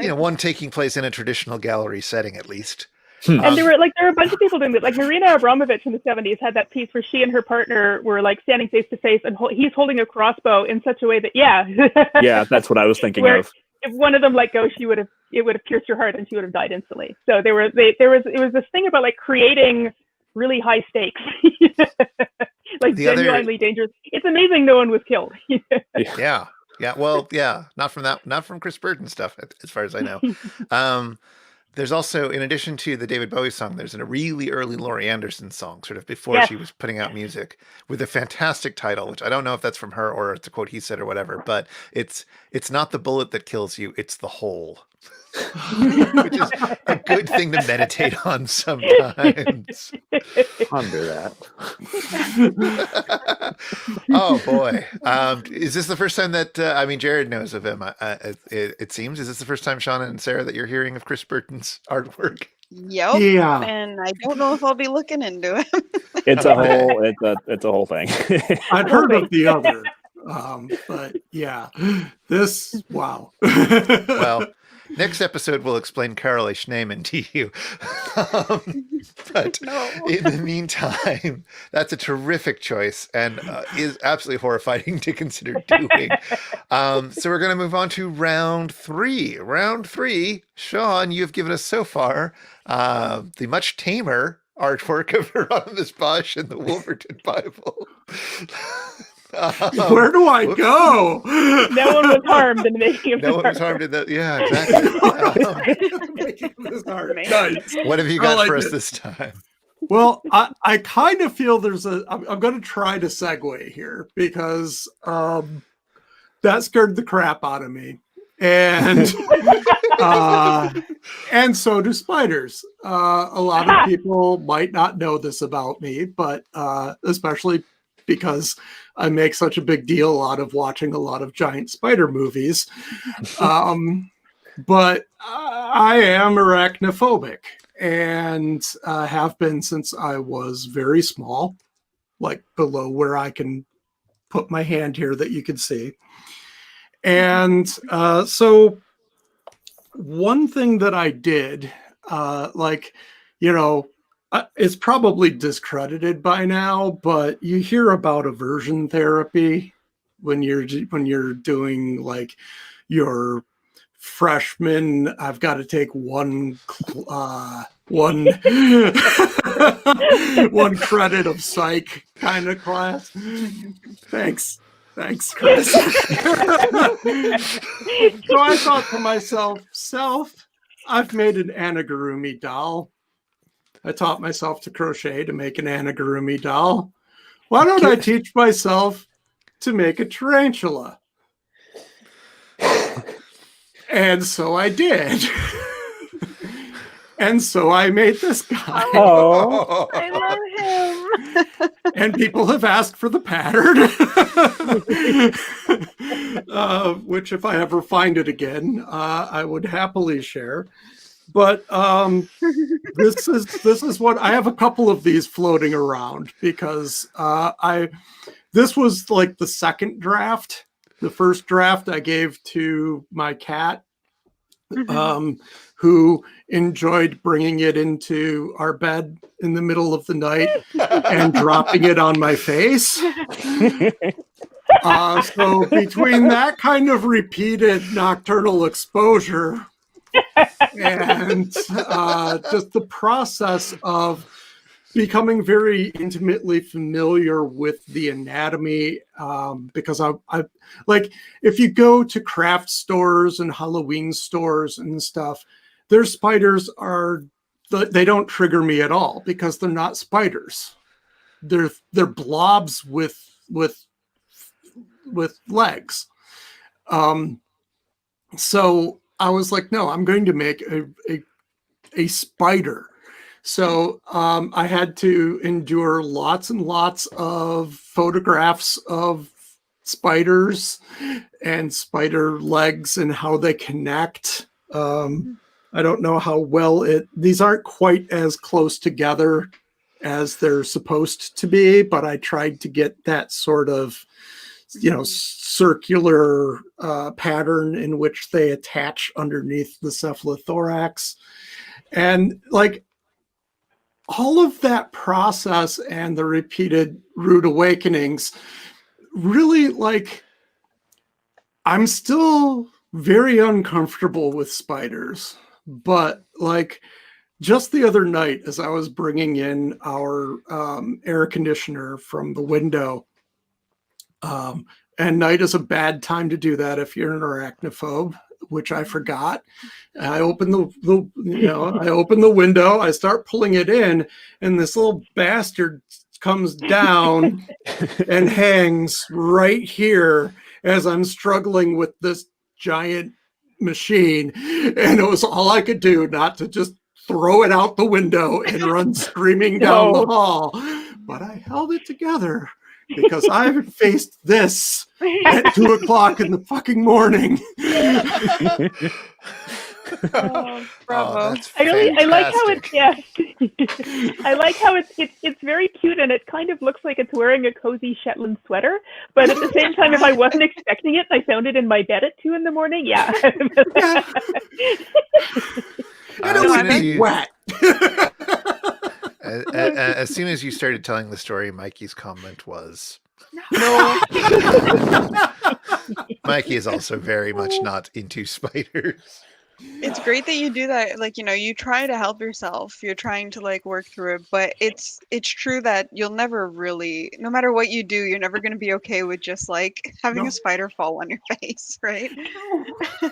One taking place in a traditional gallery setting, at least. And there were a bunch of people doing that. Like Marina Abramovich in the 70s had that piece where she and her partner were like standing face to face, and he's holding a crossbow in such a way that yeah, that's what I was thinking of. If one of them let go, it would have pierced her heart, and she would have died instantly. So it was this thing about like creating really high stakes, like genuinely dangerous. It's amazing no one was killed. Yeah. Well, yeah, not from Chris Burden stuff, as far as I know. There's also, in addition to the David Bowie song, there's a really early Laurie Anderson song, sort of before she was putting out music, with a fantastic title, which I don't know if that's from her or it's a quote he said or whatever, but it's not the bullet that kills you, it's the hole. Which is a good thing to meditate on sometimes. Ponder that. Oh boy. Is this the first time that Jared knows of him? It seems. Is this the first time, Shauna and Sarah, that you're hearing of Chris Burton's artwork? Yep. Yeah. And I don't know if I'll be looking into it. It's a whole thing. I'd heard of the other. But yeah, wow. Well, Next episode, we'll explain Carolee Schneemann to you. But in the meantime, that's a terrific choice and is absolutely horrifying to consider doing. So we're going to move on to round 3. Round 3, Sean, you've given us so far the much tamer artwork of Hieronymus Bosch in the Wolverton Bible. Where do I go? No one was harmed in the making of No one was harmed in that. Yeah, exactly. Nice. What have you got for us this time? Well, I kind of feel I'm going to try to segue here because that scared the crap out of me. And and so do spiders. A lot of people might not know this about me, but especially because I make such a big deal out of watching a lot of giant spider movies. But I am arachnophobic and have been since I was very small, like below where I can put my hand here that you can see. And so one thing that I did, it's probably discredited by now, but you hear about aversion therapy when you're doing like your freshman. I've got to take one credit of psych kind of class. Thanks, Chris. So I thought to myself, I've made an amigurumi doll. I taught myself to crochet to make an amigurumi doll. Why don't I teach myself to make a tarantula? And so I did. And so I made this guy. Oh, I love him. And people have asked for the pattern, which if I ever find it again, I would happily share. But this is what I have. A couple of these floating around because this was like the second draft. The first draft I gave to my cat, who enjoyed bringing it into our bed in the middle of the night and dropping it on my face. So between that kind of repeated nocturnal exposure and just the process of becoming very intimately familiar with the anatomy, because I like, if you go to craft stores and Halloween stores and stuff, their spiders they don't trigger me at all because they're not spiders. They're blobs with legs. So I was like, no, I'm going to make a spider. So I had to endure lots and lots of photographs of spiders and spider legs and how they connect. I don't know how well these aren't quite as close together as they're supposed to be, but I tried to get that sort of, circular pattern in which they attach underneath the cephalothorax. And like, all of that process and the repeated rude awakenings really, like, I'm still very uncomfortable with spiders, but like just the other night as I was bringing in our air conditioner from the window, and night is a bad time to do that if you're an arachnophobe, which I forgot. I open I open the window, I start pulling it in, and this little bastard comes down and hangs right here as I'm struggling with this giant machine. And it was all I could do not to just throw it out the window and run screaming down the hall. But I held it together because I faced this at 2:00 in the fucking morning. Oh, bravo. that's I like how it's fantastic. I like how it's very cute, and it kind of looks like it's wearing a cozy Shetland sweater. But at the same time, if I wasn't expecting it, I found it in my bed at 2 a.m. Yeah. Wet. As soon as you started telling the story, Mikey's comment was, No. Mikey is also very much not into spiders. It's great that you do that. Like, you try to help yourself. You're trying to like work through it, but it's true that you'll never really, no matter what you do, you're never going to be okay with just like having a spider fall on your face, right?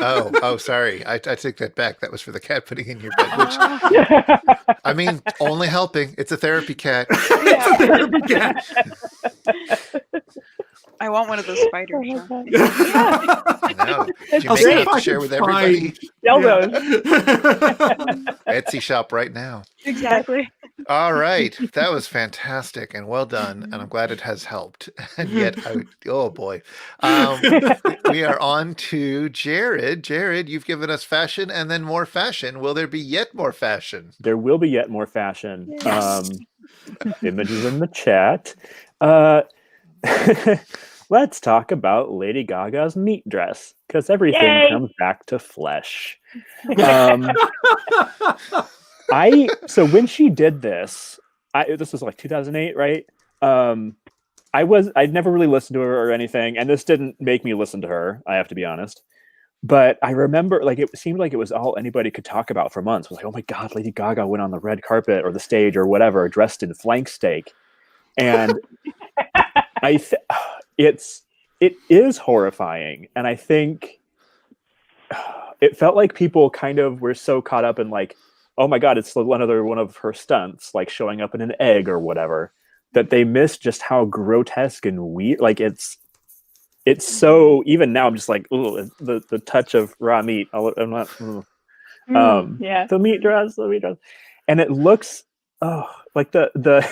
Oh, sorry. I take that back. That was for the cat putting in your bed, which, I mean, only helping. It's a therapy cat. I want one of those spiders. I know. Did you I'll make see it if up I to share can with everybody? Sell those. Etsy shop right now. Exactly. All right. That was fantastic and well done. And I'm glad it has helped. And yet, oh boy. We are on to Jared. Jared, you've given us fashion and then more fashion. Will there be yet more fashion? There will be yet more fashion. Yes. Images in the chat. Let's talk about Lady Gaga's meat dress, because everything Yay! comes back to flesh. So when she did this, this was like 2008, right? I'd never really listened to her or anything, and this didn't make me listen to her, I have to be honest. But I remember, like, it seemed like it was all anybody could talk about for months. It was like, oh my God, Lady Gaga went on the red carpet or the stage or whatever, dressed in flank steak. And it is horrifying. And I think it felt like people kind of were so caught up in like, oh my God, it's another one of her stunts, like showing up in an egg or whatever, that they missed just how grotesque and weird. Like it's so, even now I'm just like, ooh, the touch of raw meat. I'm not, Yeah. the meat dress, and it looks, like the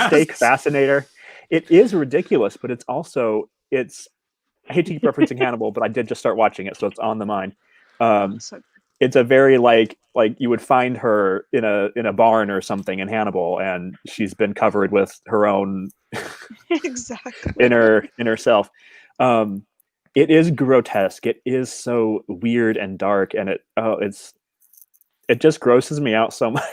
steak fascinator. It is ridiculous, but it's also, I hate to keep referencing Hannibal, but I did just start watching it, so it's on the mind. It's a very like you would find her in a barn or something in Hannibal, and she's been covered with her own Exactly. inner self. It is grotesque. It is so weird and dark, and it just grosses me out so much.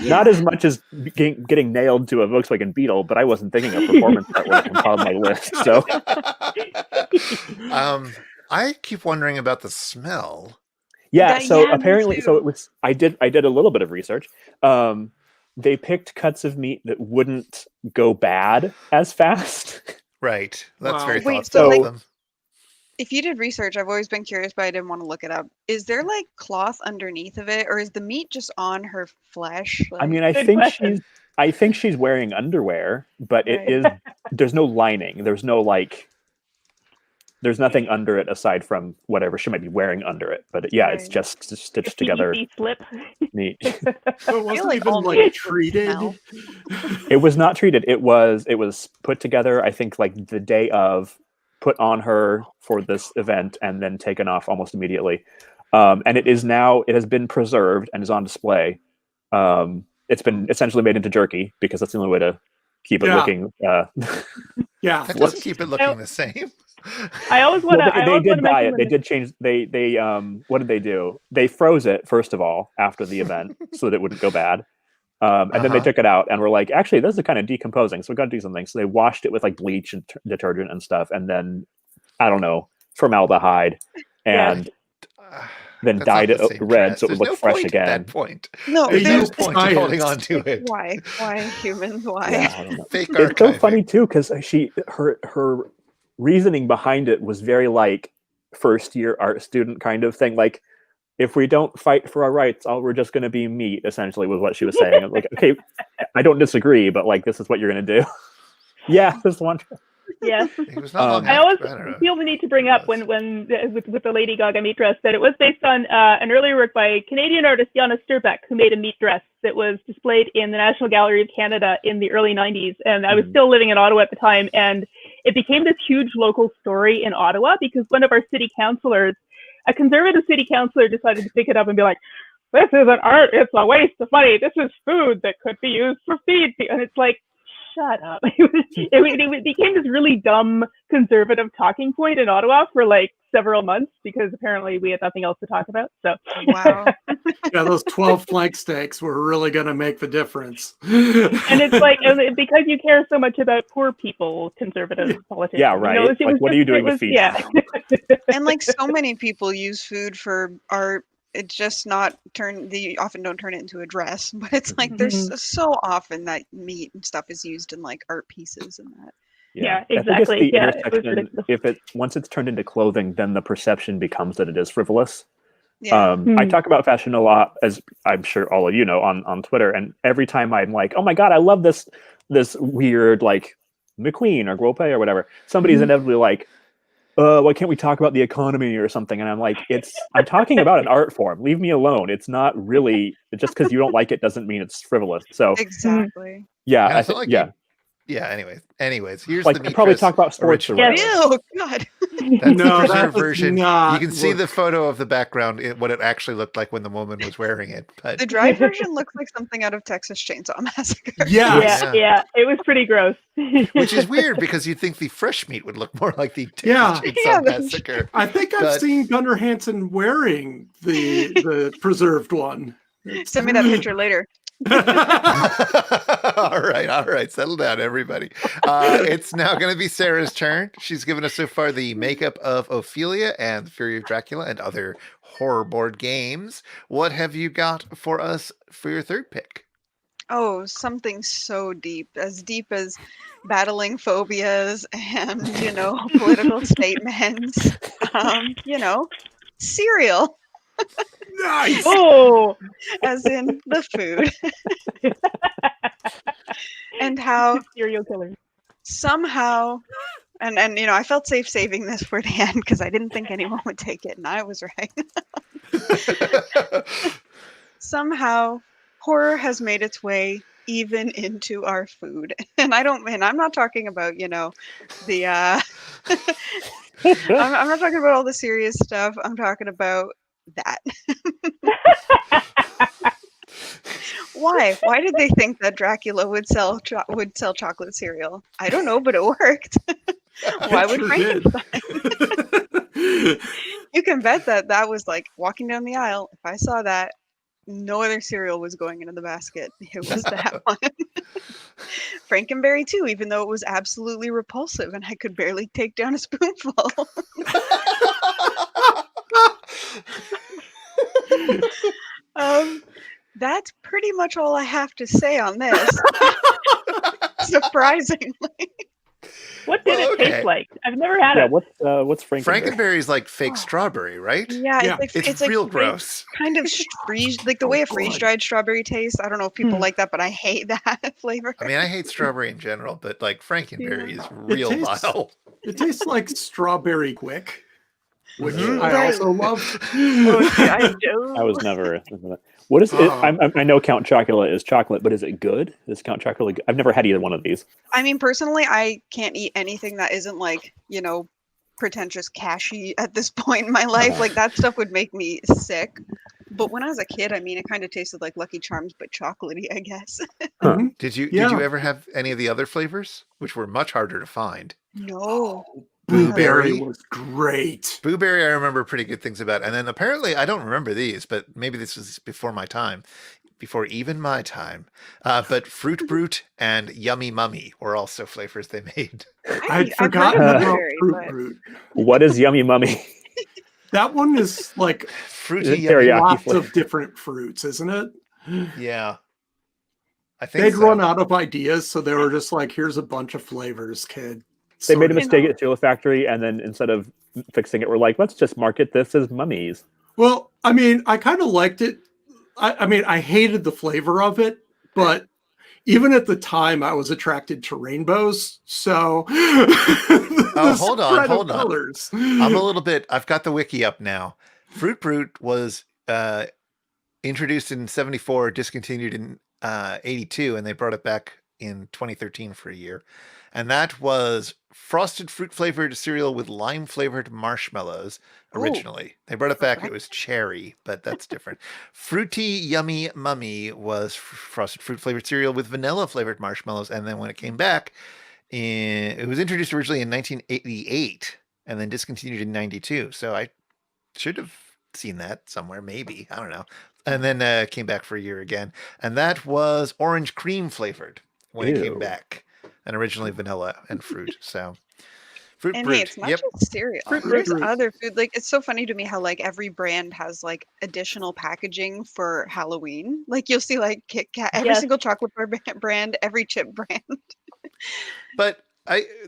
Not as much as getting nailed to a Volkswagen Beetle, but I wasn't thinking of performance that was on my list. So, I keep wondering about the smell. yeah. So me apparently, too. so it was. I did a little bit of research. They picked cuts of meat that wouldn't go bad as fast. Right. That's Wow. very Wait, thoughtful so, of like, them. If you did research, I've always been curious, but I didn't want to look it up. Is there like cloth underneath of it, or is the meat just on her flesh? I mean, I Good think question. she's wearing underwear, but it Right. is. There's no lining. There's no There's nothing under it aside from whatever she might be wearing under it. But yeah, it's Right. just stitched together PVC slip. meat. So it wasn't like even all like meat treated. smell. It was not treated. It was put together, I think, like the day of, put on her for this event, and then taken off almost immediately. And it has been preserved and is on display. It's been essentially made into jerky because that's the only way to keep it Yeah. looking. Yeah. That doesn't keep it looking the same. I always want to. They did buy it. They did change. They what did they do? They froze it first of all after the event so that it wouldn't go bad. And then they took it out and were like, actually, this is kind of decomposing, so we got to do something. So they washed it with like bleach and detergent and stuff, and then I don't know, formaldehyde, and then That's dyed not the it same red dress. so it would There's look no fresh point again. At that point. No, They There's used no point in holding on science. to it. why humans? Why? Yeah, I don't know. Fake It's so archiving. funny too because her reasoning behind it was very like first year art student kind of thing. Like, if we don't fight for our rights, we're just going to be meat. Essentially, was what she was saying. I'm like, okay, I don't disagree, but like, this is what you're going to do. Yeah, this one. Yes. It was not long I after. always I don't know. feel the need to bring up when with the Lady Gaga meat dress that it was based on an earlier work by Canadian artist Jana Sturbeck, who made a meat dress that was displayed in the National Gallery of Canada in the early 90s. And I was still living in Ottawa at the time, and it became this huge local story in Ottawa because one of our city councillors a conservative city councillor decided to pick it up and be like, this isn't art, it's a waste of money. This is food that could be used for feed. And it's like, shut up. It became this really dumb conservative talking point in Ottawa for like several months because apparently we had nothing else to talk about. So Wow. Yeah, those 12 flank steaks were really going to make the difference. And it's like, because you care so much about poor people, conservative politics. Yeah, right. You know, What are you doing with feed? Yeah. And like so many people use food for art. It's just not they often don't turn it into a dress, but it's like there's so often that meat and stuff is used in like art pieces and that. Yeah, I think it's exactly. the Yeah, intersection. Once it's turned into clothing, then the perception becomes that it is frivolous. Yeah. I talk about fashion a lot, as I'm sure all of you know, on Twitter, and every time I'm like, oh my god, I love this weird like McQueen or Guope or whatever, somebody's inevitably like, why can't we talk about the economy or something? And I'm like, I'm talking about an art form. Leave me alone. It's not really, just because you don't like it doesn't mean it's frivolous. So Exactly. yeah, And I I feel think like anyways, here's like the meat probably dress talk about sports or original. whatever. Ew, God. That's No, the that preserved does version. not You can see look- the photo of the background, what it actually looked like when the woman was wearing it. But The dried version looks like something out of Texas Chainsaw Massacre. Yes. Yeah, it was pretty gross. which is weird because you'd think the fresh meat would look more like the Texas Yeah. Chainsaw Yeah, Massacre. I think I've But- seen Gunnar Hansen wearing the preserved one. Send me that picture later. all right, settle down, everybody. It's now going to be Sarah's turn. She's given us so far the makeup of Ophelia and the Fury of Dracula and other horror board games. What have you got for us for your third pick? Oh, something so deep as battling phobias and, political statements. Cereal, Nice. Oh, as in the food. And how serial killer. somehow, and I felt safe saving this for the end because I didn't think anyone would take it, and I was right. Somehow, horror has made its way even into our food, and I'm not talking about the I'm not talking about all the serious stuff. I'm talking about that. Why did they think that Dracula would sell chocolate cereal? I don't know, but it worked. Why would Frankenstein? You can bet that was like walking down the aisle. If I saw that, no other cereal was going into the basket. It was that one. FrankenBerry too, even though it was absolutely repulsive and I could barely take down a spoonful. That's pretty much all I have to say on this. Surprisingly. What did it taste like? I've never had it. What's Frankenberry? Frankenberry's like fake strawberry, right? Yeah, It's like real gross. kind of like the way a freeze-dried strawberry tastes. I don't know if people like that, but I hate that flavor. I mean, I hate strawberry in general, but like Frankenberry is real vile. It tastes like strawberry quick, which Mhm. I Right. also love. I was never. What is it? I know Count Chocula is chocolate, but is it good? Is Count Chocula good? I've never had either one of these. I mean, personally, I can't eat anything that isn't like, pretentious cashy at this point in my life. Like that stuff would make me sick. But when I was a kid, I mean, it kind of tasted like Lucky Charms, but chocolatey, I guess. Mhm. Did you Yeah. ever have any of the other flavors, which were much harder to find? No. Blueberry Blueberry. was great. Blueberry, I remember pretty good things about. And then apparently, I don't remember these, but maybe this was before my time, before even my time. But Fruit Brute and Yummy Mummy were also flavors they made. I'd I've forgotten heard of about blueberry, Fruit but- Brute. What is Yummy Mummy? That one is like Fruity Is it Yummy. teriyaki? lots flavor. of different fruits, isn't it? Yeah. I think They'd so. run out of ideas, so they were just like, "Here's a bunch of flavors, kid." They made a Sort of. mistake at Chocula Factory, and then instead of fixing it, we're like, let's just market this as mummies. Well, I mean, I kind of liked it. I mean, I hated the flavor of it, but even at the time, I was attracted to rainbows. So, hold on. Colors. I've got the wiki up now. Fruit Brute was introduced in 74, discontinued in 82, and they brought it back in 2013 for a year. And that was frosted fruit flavored cereal with lime flavored marshmallows originally. They brought it back. It was cherry, but that's different. Fruity Yummy Mummy was frosted fruit flavored cereal with vanilla flavored marshmallows. And then when it came back, it was introduced originally in 1988 and then discontinued in 92. So I should have seen that somewhere, maybe. I don't know. And then came back for a year again. And that was orange cream flavored when it came back. And originally vanilla and fruit. So fruit And brute. hey, it's not just cereal. There's other food. Like, it's so funny to me how like every brand has like additional packaging for Halloween. Like you'll see like Kit Kat, every single chocolate bar brand, every chip brand. But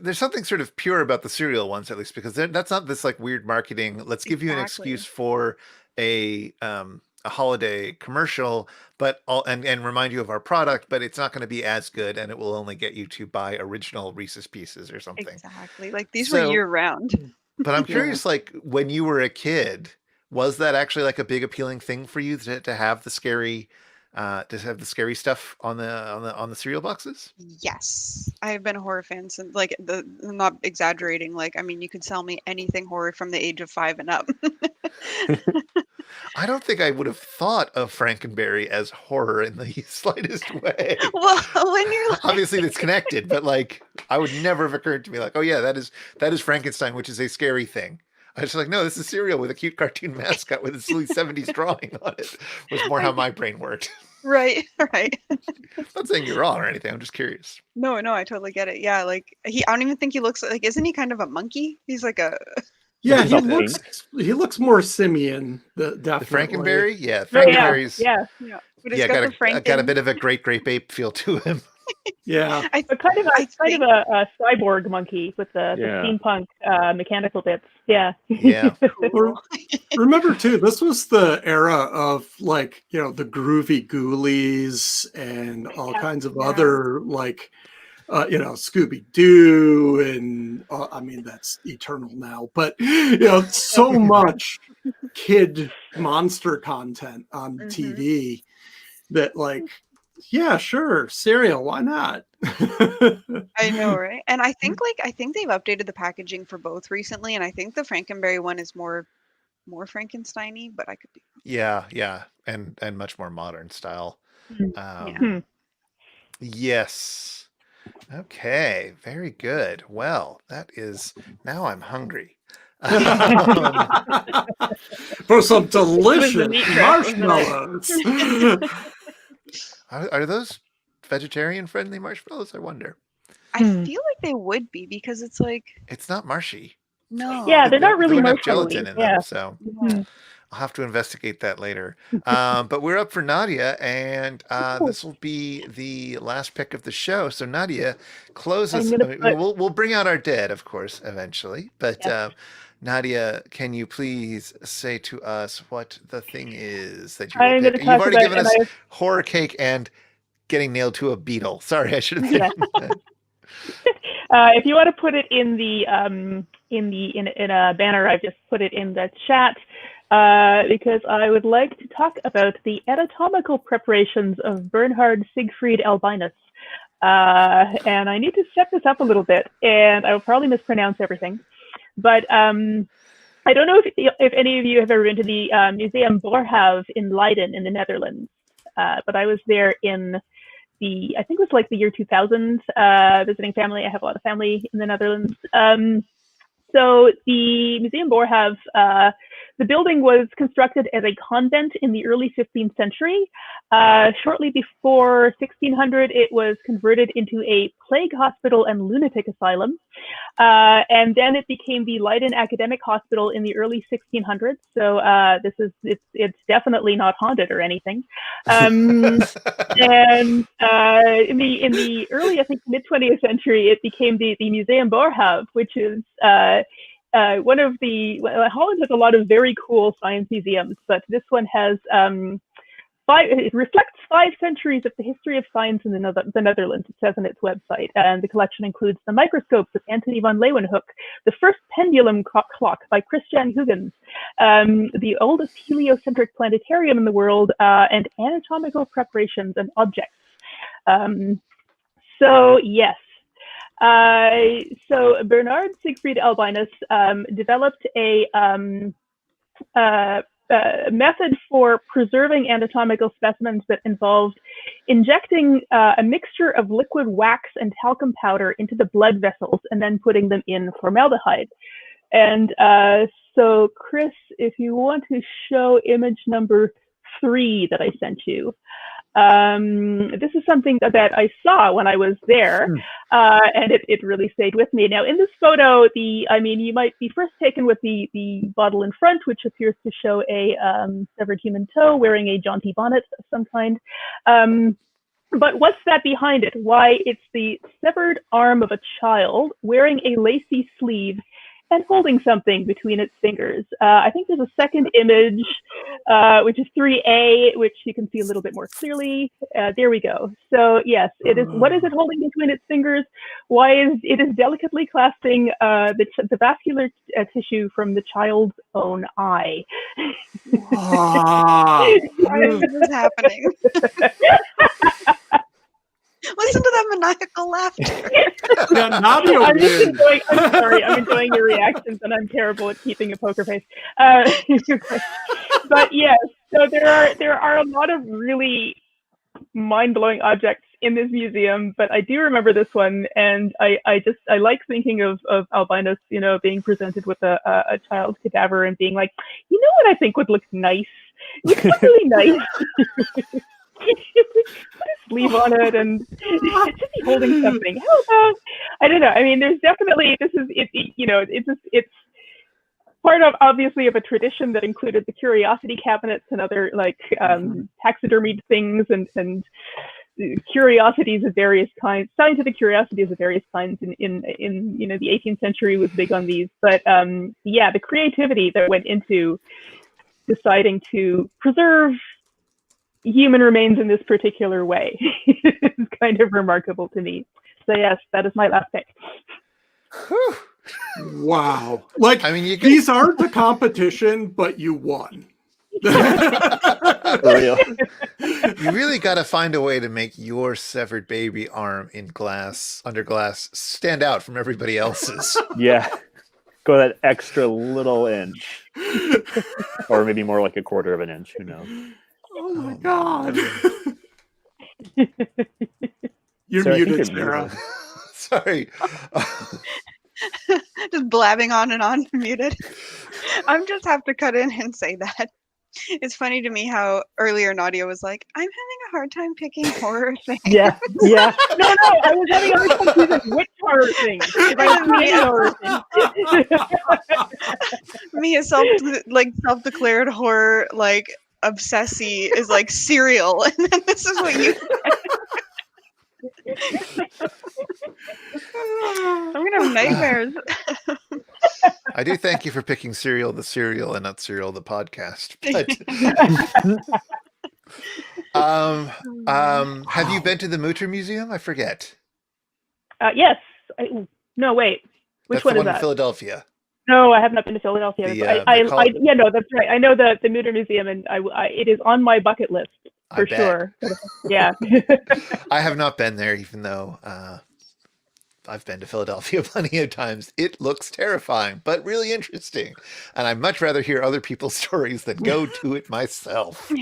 there's something sort of pure about the cereal ones, at least, because that's not this like weird marketing. Let's give you an excuse for a holiday commercial, but and remind you of our product, but it's not going to be as good, and it will only get you to buy original Reese's Pieces or something. Exactly. Like these were year round. But I'm curious, like when you were a kid, was that actually like a big appealing thing for you to have the scary stuff on the cereal boxes? Yes, I've been a horror fan since like I'm not exaggerating. Like, I mean, you could sell me anything horror from the age of 5 and up. I don't think I would have thought of FrankenBerry as horror in the slightest way. Well, when you're like... obviously it's connected, but like I would never have occurred to me like, oh yeah, that is Frankenstein, which is a scary thing. I was like, no, this is cereal with a cute cartoon mascot with a silly 70s drawing on it. Was more how my brain worked. Right. I'm not saying you're wrong or anything. I'm just curious. No, I totally get it. Yeah, like I don't even think he looks like, isn't he kind of a monkey? He's like a... Yeah, he looks more simian. Definitely. The FrankenBerry? Yeah, FrankenBerry's... Yeah. Got a bit of a great grape ape feel to him. Yeah, but kind of a cyborg monkey with the steampunk mechanical bits. Yeah. Remember too, this was the era of like, you know, the groovy ghoulies and all kinds of other like, you know, Scooby-Doo and I mean that's eternal now, but you know, so much kid monster content on TV that like. Yeah, sure. Cereal. Why not? I know, right? And I think they've updated the packaging for both recently, and I think the FrankenBerry one is more Frankenstein-y, but I could be. Yeah, and much more modern style. Yes. Okay. Very good. Well, that is now I'm hungry. For some delicious marshmallows. Are those vegetarian-friendly marshmallows? I wonder. I feel like they would be because it's like... It's not marshy. No. Yeah, they're not really marshmallowy. Gelatin in them, so I'll have to investigate that later. But we're up for Nadia, and this will be the last pick of the show. So Nadia, close us. We'll bring out our dead, of course, eventually. But Nadia, can you please say to us what the thing is that you will pick? You've already given us horror cake and getting nailed to a beetle. Sorry, I should have said that. If you want to put it in a banner, I've just put it in the chat because I would like to talk about the anatomical preparations of Bernhard Siegfried Albinus. And I need to set this up a little bit, and I will probably mispronounce everything. But I don't know if any of you have ever been to the Museum Boerhaave in Leiden in the Netherlands. But I was there in I think it was like the year 2000, visiting family. I have a lot of family in the Netherlands. So the Museum Boerhaave, the building was constructed as a convent in the early 15th century. Shortly before 1600, it was converted into a plague hospital and lunatic asylum. And then it became the Leiden Academic Hospital in the early 1600s. So it's definitely not haunted or anything. And in the early, I think, mid-20th century, it became the Museum Boerhaave, which is one of Holland has a lot of very cool science museums, but this one has it reflects 5 centuries of the history of science in the Netherlands, it says on its website. And the collection includes the microscopes of Antony van Leeuwenhoek, the first pendulum clock by Christian Huygens, the oldest heliocentric planetarium in the world, and anatomical preparations and objects. So yes. So Bernhard Siegfried Albinus developed a method for preserving anatomical specimens that involved injecting a mixture of liquid wax and talcum powder into the blood vessels and then putting them in formaldehyde. And so, Chris, if you want to show image number 3 that I sent you. This is something that I saw when I was there, and it really stayed with me. Now, in this photo, you might be first taken with the bottle in front, which appears to show a severed human toe wearing a jaunty bonnet of some kind. But what's that behind it? Why, it's the severed arm of a child wearing a lacy sleeve and holding something between its fingers. I think there's a second image, which is 3A, which you can see a little bit more clearly. There we go. So yes, it is. What is it holding between its fingers? Why is it is delicately clasping the vascular tissue from the child's own eye? Why is this happening? Listen to that maniacal laughter. I'm enjoying your reactions, and I'm terrible at keeping a poker face. But yes, so there are a lot of really mind-blowing objects in this museum, but I do remember this one, and I like thinking of Albinus, being presented with a child cadaver and being like, you know what I think would look nice? It would look really nice. Put a sleeve on it and just be holding something. How about, I don't know. I mean, there's definitely, it's part of, obviously, of a tradition that included the curiosity cabinets and other taxidermied things and curiosities of various kinds, scientific curiosities of various kinds in the 18th century was big on these. But the creativity that went into deciding to preserve human remains in this particular way is kind of remarkable to me. So yes, that is my last pick. Wow. These aren't a competition, but you won. For real. You really got to find a way to make your severed baby arm under glass stand out from everybody else's. Yeah. Go that extra little inch. Or maybe more like a quarter of an inch, who knows. Oh my God. You're muted, Sarah. Sorry. Just blabbing on and on, muted. I just have to cut in and say that. It's funny to me how earlier Nadia was like, I'm having a hard time picking horror things. Yeah. No, I was having a hard time choosing which horror thing. Me, a self-declared horror, obsessee is like cereal, and then this is what you I'm gonna have nightmares. I do thank you for picking Serial the Serial and not Serial the podcast. But have you been to the Mutter Museum? I forget. Yes. No, wait. Which That's one the is one in that? Philadelphia. No, I have not been to Philadelphia. No, that's right. I know the Mutter Museum, and it is on my bucket list for sure. Yeah. I have not been there, even though I've been to Philadelphia plenty of times. It looks terrifying, but really interesting. And I'd much rather hear other people's stories than go to it myself. For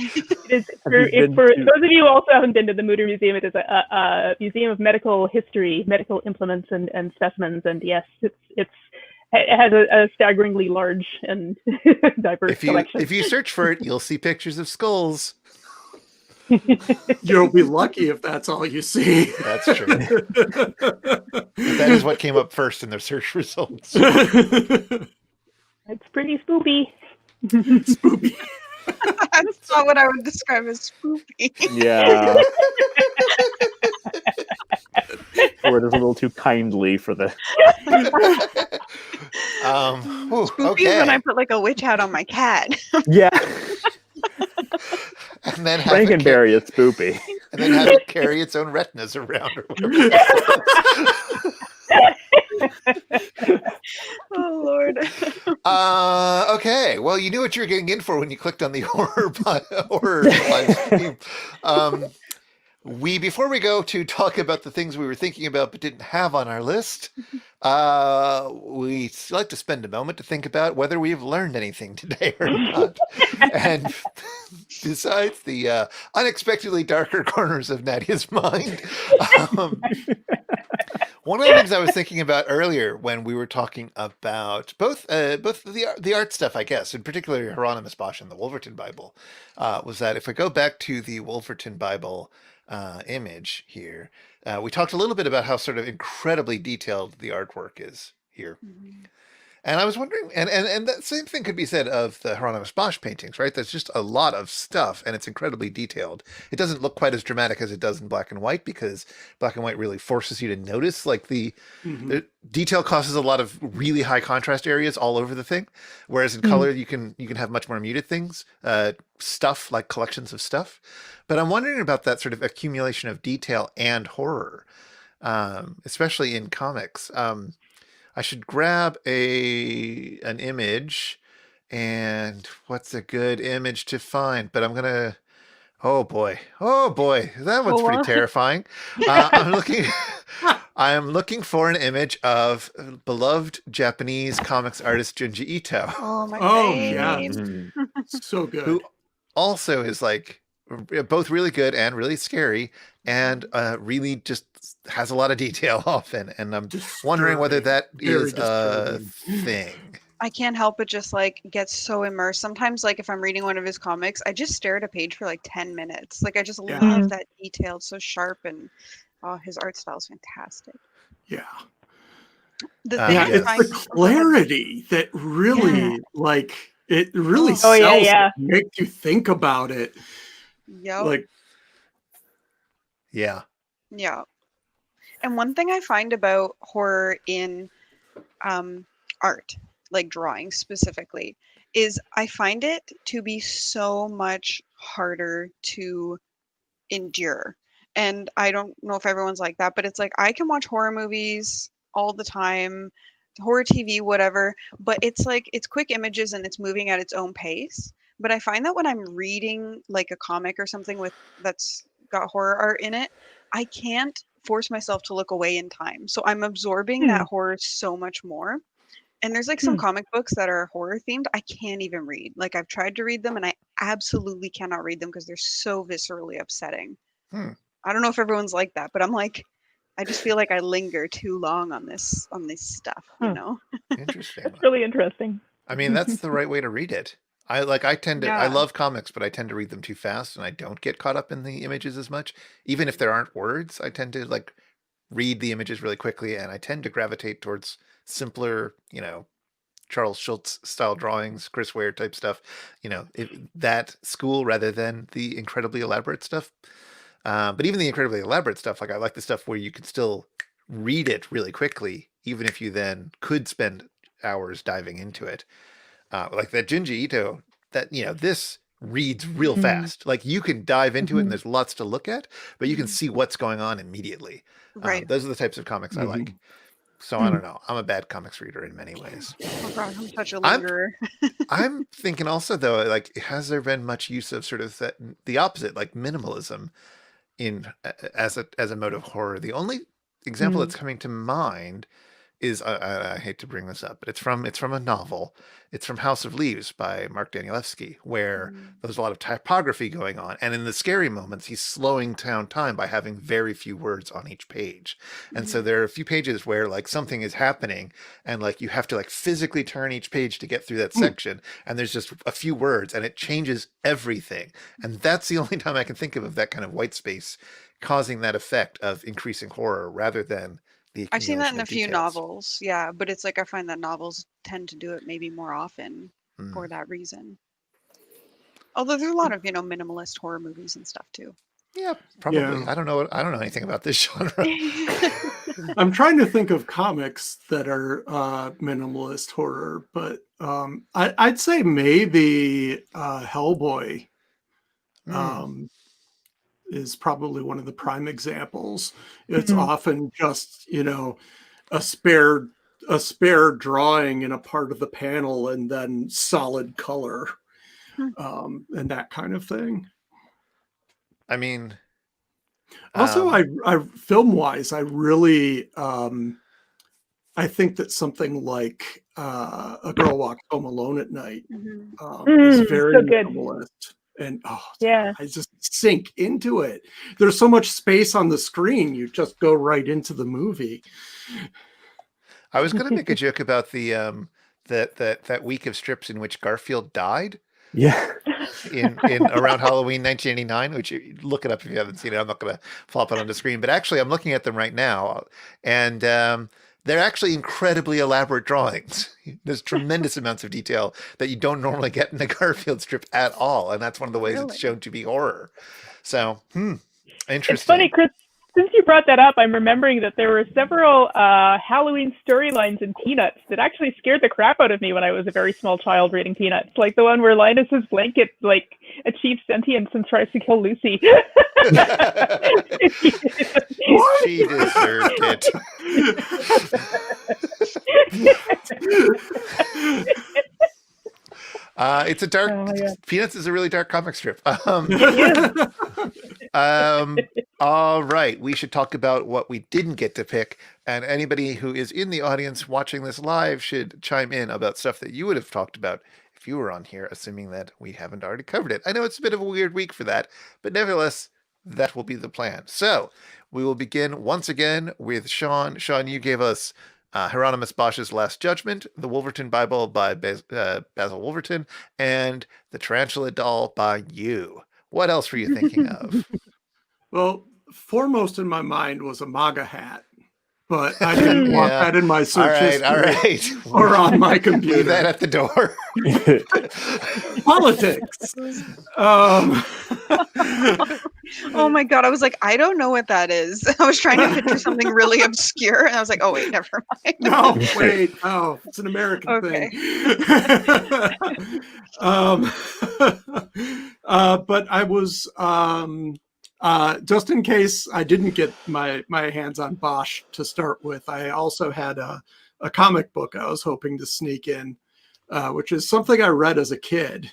those of you who also haven't been to the Mutter Museum, it is a museum of medical history, medical implements and specimens. And yes, it has a staggeringly large and diverse collection. If you search for it, you'll see pictures of skulls. You'll be lucky if that's all you see. That's true. That is what came up first in their search results. It's pretty spoopy. Spoopy. That's not what I would describe as spoopy. Yeah. Or it is a little too kindly for the. Spoopy is when I put a witch hat on my cat. Yeah. And then FrankenBerry is spoopy. And then have it carry its own retinas around or whatever. Oh Lord. Okay. Well, you knew what you were getting in for when you clicked on the horror live stream. Before we go to talk about the things we were thinking about but didn't have on our list, we like to spend a moment to think about whether we've learned anything today or not. And besides the unexpectedly darker corners of Nadia's mind, um, one of the things I was thinking about earlier when we were talking about both the art stuff, I guess, in particular Hieronymus Bosch and the Wolverton Bible, was that if I go back to the Wolverton Bible image here, we talked a little bit about how sort of incredibly detailed the artwork is here. Mhm. And I was wondering, and that same thing could be said of the Hieronymus Bosch paintings, right? There's just a lot of stuff, and it's incredibly detailed. It doesn't look quite as dramatic as it does in black and white, because black and white really forces you to notice, like the detail causes a lot of really high contrast areas all over the thing, whereas in color you can have much more muted things, stuff like collections of stuff. But I'm wondering about that sort of accumulation of detail and horror, especially in comics. I should grab an image, and what's a good image to find? But I'm gonna. Oh boy, that one's pretty terrifying. I am looking for an image of beloved Japanese comics artist Junji Ito, Oh my yeah. babe. So good. who also is like both really good and really scary, and really just has a lot of detail often. And I'm wondering whether that is a thing. I can't help but just like get so immersed. Sometimes, like if I'm reading one of his comics, I just stare at a page for like 10 minutes. Like I just love that detail. It's so sharp, and his art style is fantastic. Yeah. The thing I it's find, the clarity that really like it really sells it, makes you think about it. Yep. Like, yeah. And one thing I find about horror in art, like drawing specifically, is I find it to be so much harder to endure. And I don't know if everyone's like that, but it's like I can watch horror movies all the time, horror TV, whatever, but it's like it's quick images and it's moving at its own pace. But I find that when I'm reading like a comic or something that's got horror art in it, I can't force myself to look away in time. So I'm absorbing that horror so much more. And there's like some comic books that are horror themed I can't even read. Like I've tried to read them and I absolutely cannot read them because they're so viscerally upsetting. I don't know if everyone's like that, but I'm like, I just feel like I linger too long on this stuff, you know? Interesting. That's really interesting. I mean, that's the right way to read it. I love comics, but I tend to read them too fast, and I don't get caught up in the images as much. Even if there aren't words, I tend to like read the images really quickly, and I tend to gravitate towards simpler, Charles Schultz style drawings, Chris Ware type stuff, that school rather than the incredibly elaborate stuff. But even the incredibly elaborate stuff, like I like the stuff where you can still read it really quickly, even if you then could spend hours diving into it. Like that Junji Ito, that, this reads real fast. Like you can dive into it and there's lots to look at, but you can see what's going on immediately. Right. Those are the types of comics I like. So I don't know. I'm a bad comics reader in many ways. Oh God, I'm such a lingerer. I'm thinking also though, like, has there been much use of sort of the opposite, like minimalism as a mode of horror? The only example that's coming to mind is I hate to bring this up, but it's from a novel. It's from House of Leaves by Mark Danielewski, where there's a lot of typography going on, and in the scary moments, he's slowing down time by having very few words on each page. And so there are a few pages where like something is happening, and like you have to like physically turn each page to get through that section, and there's just a few words, and it changes everything. And that's the only time I can think of that kind of white space causing that effect of increasing horror rather than I've seen that in a few details. novels, but it's like I find that novels tend to do it maybe more often for that reason. Although there's a lot of minimalist horror movies and stuff too. Yeah, probably. Yeah. I don't know anything about this genre. I'm trying to think of comics that are minimalist horror, but I'd say maybe Hellboy is probably one of the prime examples. It's often just, a spare drawing in a part of the panel and then solid color and that kind of thing. I mean, Also, I film wise, I really I think that something like A Girl Walks Home Alone at Night is very so good. minimalist. And Yeah. I just sink into it. There's so much space on the screen, you just go right into the movie. I was going to make a joke about the that week of strips in which Garfield died. Yeah. in around Halloween 1989, which you look it up if you haven't seen it. I'm not going to flop it on the screen, but actually I'm looking at them right now, and they're actually incredibly elaborate drawings. There's tremendous amounts of detail that you don't normally get in a Garfield strip at all, and that's one of the ways it's shown to be horror. So, interesting. It's funny, Chris. Since you brought that up, I'm remembering that there were several Halloween storylines in Peanuts that actually scared the crap out of me when I was a very small child reading Peanuts. Like the one where Linus's blanket achieves sentience and tries to kill Lucy. She deserved it. It's a dark. Peanuts is a really dark comic strip. All right, we should talk about what we didn't get to pick, and anybody who is in the audience watching this live should chime in about stuff that you would have talked about if you were on here, assuming that we haven't already covered it. I know it's a bit of a weird week for that, but nevertheless, that will be the plan. So we will begin once again with Sean. Sean, you gave us Hieronymus Bosch's Last Judgment, the Wolverton Bible by Basil Wolverton, and the Tarantula Doll by you. What else were you thinking of? Well, foremost in my mind was a MAGA hat, but I didn't want that in my search history or on my computer. Leave that at the door. Politics. Oh my God. I was like, I don't know what that is. I was trying to picture something really obscure. And I was like, oh, wait, never mind. No, wait. Oh, it's an American thing. But I was, just in case I didn't get my hands on Bosch to start with, I also had a comic book I was hoping to sneak in, which is something I read as a kid.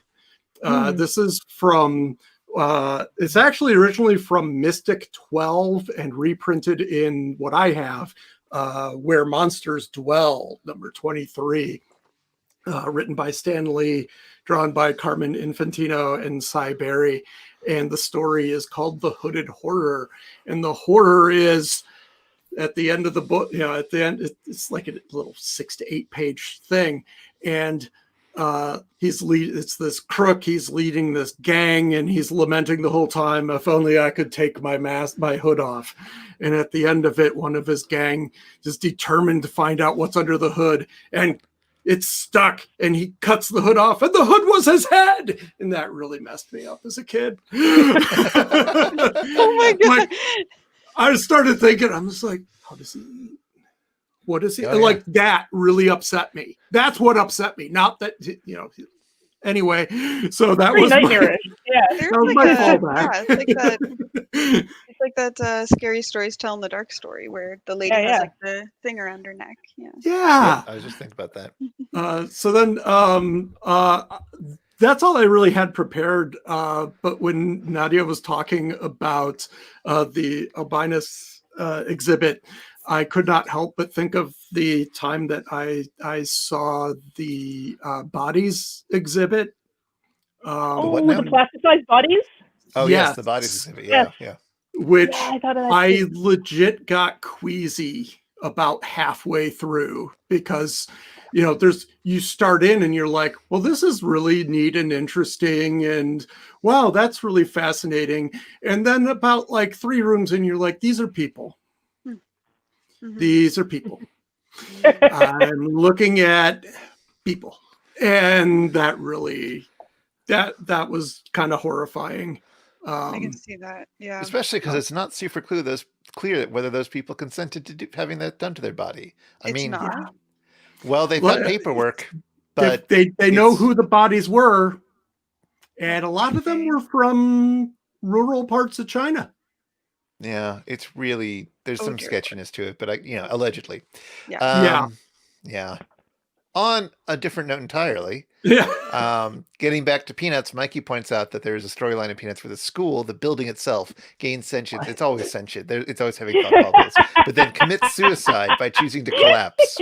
This is from... it's actually originally from Mystic 12 and reprinted in what I have, Where Monsters Dwell, number 23, written by Stan Lee, drawn by Carmen Infantino and Cy Berry. And the story is called The Hooded Horror. And the horror is at the end of the book, at the end, it's like a little 6 to 8 page thing. And it's this crook, he's leading this gang, and he's lamenting the whole time, if only I could take my hood off. And at the end of it, one of his gang is determined to find out what's under the hood, and it's stuck, and he cuts the hood off, and the hood was his head. And that really messed me up as a kid. Oh my God. I started thinking, I'm just like, how does he eat? What is he like? That really upset me. That's what upset me. Not that, anyway. So that was nightmarish. There's like it's like that scary stories tell in the dark story where the lady has like the thing around her neck. Yeah. I was just thinking about that. So then that's all I really had prepared. But when Nadia was talking about the Albinus exhibit, I could not help but think of the time that I saw the bodies exhibit. The plasticized bodies? Oh, yes, the bodies exhibit. Yeah. Which I legit got queasy about halfway through because, you start in and you're like, well, this is really neat and interesting. And wow, that's really fascinating. And then about like 3 rooms in, you're like, these are people. These are people. I'm looking at people. And that really, that was kind of horrifying. I can see that. Yeah. Especially because it's not super clear whether those people consented to having that done to their body. I mean, not. Well, they've got paperwork, but they know who the bodies were. And a lot of them were from rural parts of China. Yeah, it's really, there's some sketchiness to it, but allegedly. Yeah. Yeah. on a different note entirely, Yeah. getting back to Peanuts, Mikey points out that there's a storyline in Peanuts where the school, the building itself, gains sentience. It's always sentient. It's always having thought bubbles, but then commits suicide by choosing to collapse.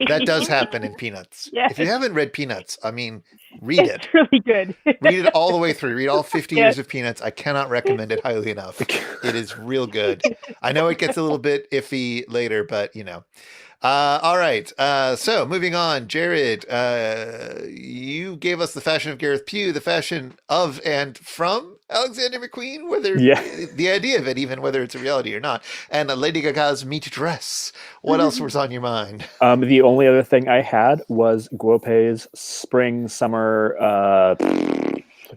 That does happen in Peanuts. Yes. If you haven't read Peanuts, I mean, read it. It's really good. Read it all the way through. Read all 50 years of Peanuts. I cannot recommend it highly enough. It is real good. I know it gets a little bit iffy later, but you know. All right. So moving on, Jared, you gave us the fashion of Gareth Pugh, the fashion of and from Alexander McQueen, whether the idea of it, even whether it's a reality or not, and Lady Gaga's meat dress. What else was on your mind? The only other thing I had was Guopei's spring-summer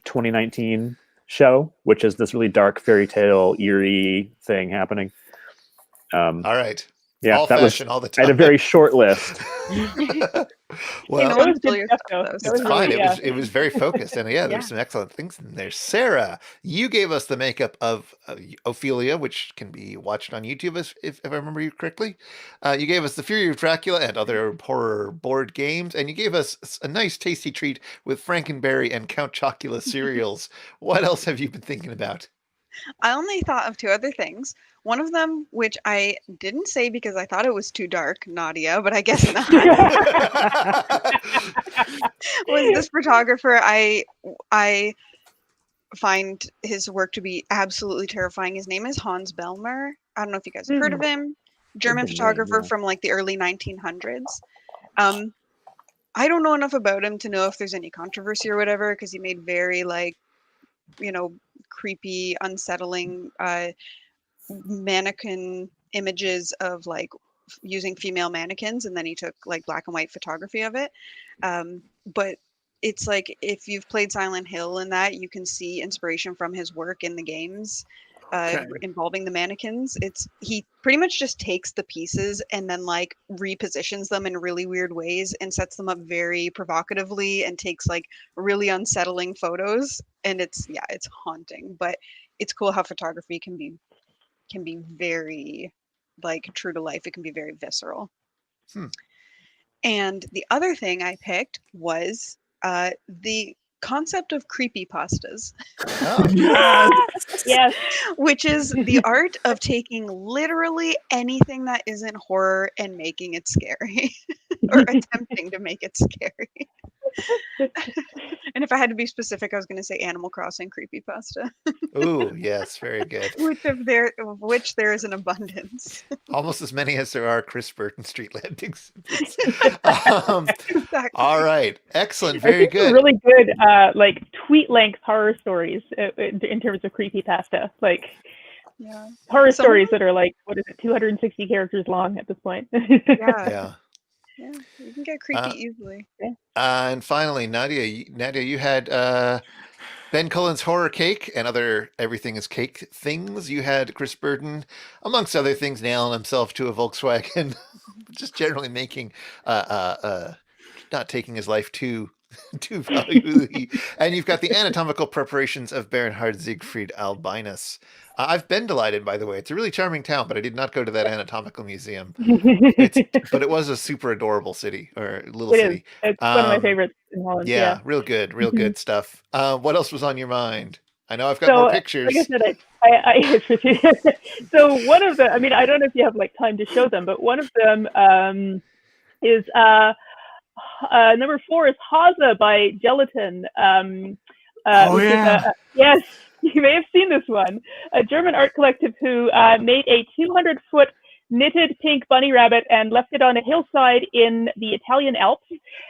2019 show, which is this really dark fairy tale, eerie thing happening. All right. Yeah, all that fashion, was all the time. I had a very short list. Well, no was one's good your stuff, stuff, though. though, That it's was fine. really- It was very focused, and yeah, there's some excellent things in there. Sarah, you gave us the makeup of Ophelia, which can be watched on YouTube, if I remember you correctly. You gave us the Fury of Dracula and other horror board games, and you gave us a nice, tasty treat with FrankenBerry and Count Chocula cereals. What else have you been thinking about? I only thought of two other things. One of them, which I didn't say because I thought it was too dark, Nadia, but I guess not, was this photographer. I find his work to be absolutely terrifying. His name is Hans Bellmer. I don't know if you guys have heard of him. German name, photographer yeah. from like the early 1900s. I don't know enough about him to know if there's any controversy or whatever, because he made very like, creepy, unsettling mannequin images of like using female mannequins, and then he took like black and white photography of it. But it's like, if you've played Silent Hill and that, you can see inspiration from his work in the games involving the mannequins. He pretty much just takes the pieces and then like repositions them in really weird ways and sets them up very provocatively and takes like really unsettling photos. And it's haunting, but it's cool how photography can be very like true to life. It can be very visceral. And the other thing I picked was the concept of creepypastas. Yes. Which is the art of taking literally anything that isn't horror and making it scary or attempting to make it scary. And if I had to be specific, I was going to say Animal Crossing creepypasta. Ooh, yes, very good. which there is an abundance. Almost as many as there are Chris Burton street landings. Exactly. All right, excellent, very good. Really good, like tweet-length horror stories in terms of creepypasta. Like horror stories that are like, 260 characters long at this point. Yeah. Yeah, you can get creepy easily. And finally, Nadia, you had Ben Cullen's Horror Cake and other Everything is Cake things. You had Chris Burton, amongst other things, nailing himself to a Volkswagen, just generally making, not taking his life too valuably. And you've got the anatomical preparations of Bernhard Siegfried Albinus. I've been to Leiden, by the way. It's a really charming town, but I did not go to that anatomical museum. But it was a super adorable city, or little city. It's one of my favorites in Holland. Yeah, real good stuff. What else was on your mind? I know I've got more pictures. Like I said, so one of them, I mean, I don't know if you have like time to show them, but one of them is number 4 is Hase by Gelatin. Yes, you may have seen this one. A German art collective who made a 200-foot knitted pink bunny rabbit and left it on a hillside in the Italian Alps.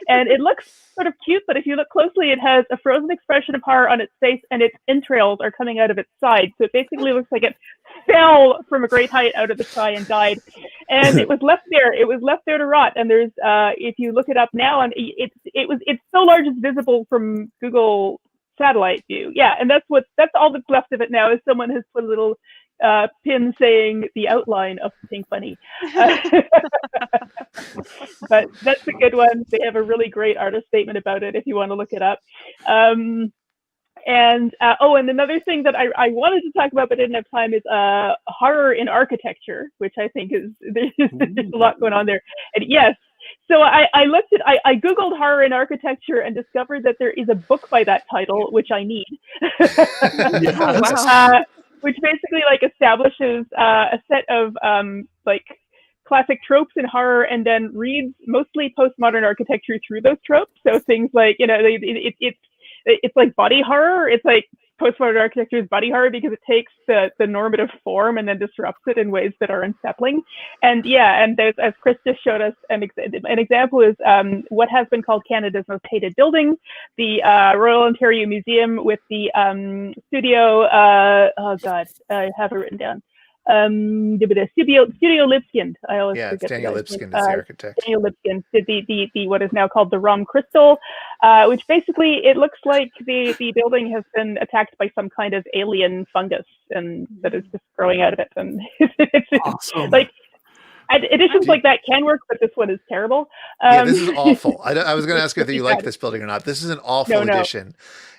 And it looks sort of cute, but if you look closely, it has a frozen expression of horror on its face and its entrails are coming out of its side. So it basically looks like it fell from a great height out of the sky and died. And it was left there. It was left there to rot. And there's, if you look it up now, and it's so large it's visible from Google satellite view. Yeah, and that's all that's left of it now, is someone has put a little pin saying the outline of the pink bunny. But that's a good one. They have a really great artist statement about it if you want to look it up. And another thing that I wanted to talk about but didn't have time is horror in architecture, which I think is there's a lot going on there. And yes, So I Googled horror in architecture and discovered that there is a book by that title, which I need. Wow. Which basically like establishes a set of like classic tropes in horror and then reads mostly postmodern architecture through those tropes. So things like, you know, it's like body horror. It's like postmodern architecture is body horror because it takes the normative form and then disrupts it in ways that are unsettling. And yeah, and there's, as Chris just showed us, an example is what has been called Canada's most hated building, the Royal Ontario Museum with the studio, oh God, I have it written down. Studio Lipskind. I always forget. Daniel Lipskind is the architect. Daniel Lipskind did the what is now called the Rum Crystal, which basically it looks like the building has been attacked by some kind of alien fungus and that is just growing out of it, and it's Awesome. like editions like that can work, but this one is terrible. Yeah, this is awful. I was going to ask you if you like this building or not. This is an awful edition.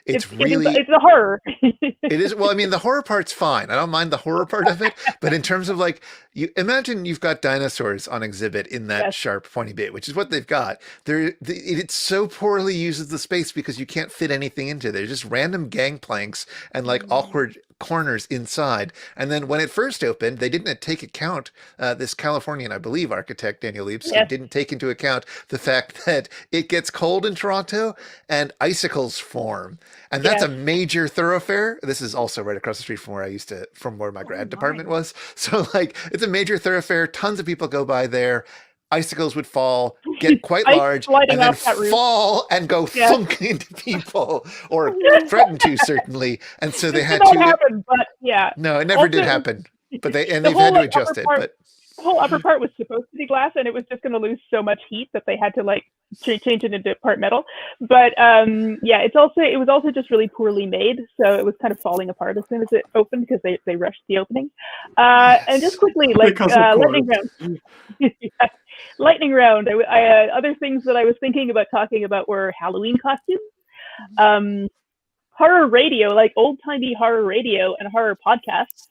It's a horror. It is. Well, I mean, the horror part's fine. I don't mind the horror part of it. But in terms of like, you imagine you've got dinosaurs on exhibit in that sharp, pointy bit, which is what they've got. It so poorly uses the space because you can't fit anything into there. Just random gangplanks and like awkward corners inside. And then when it first opened, they didn't take account, this Californian, I believe, architect Daniel Lipskind didn't take into account the fact that it gets cold in Toronto and icicles form. And that's a major thoroughfare. This is also right across the street from where my grad department was. So like, it's a major thoroughfare. Tons of people go by there. Icicles would fall, get quite large, and then fall and go thunk into people, or threaten to, certainly. And so they had to. Happen, but no, it never did happen. But they've had to adjust it. But the whole upper part was supposed to be glass, and it was just going to lose so much heat that they had to like change it into part metal. But it was also just really poorly made, so it was kind of falling apart as soon as it opened because they rushed the opening. And just quickly, like lightning round. Lightning round. Other things that I was thinking about talking about were Halloween costumes, horror radio, like old-timey horror radio and horror podcasts.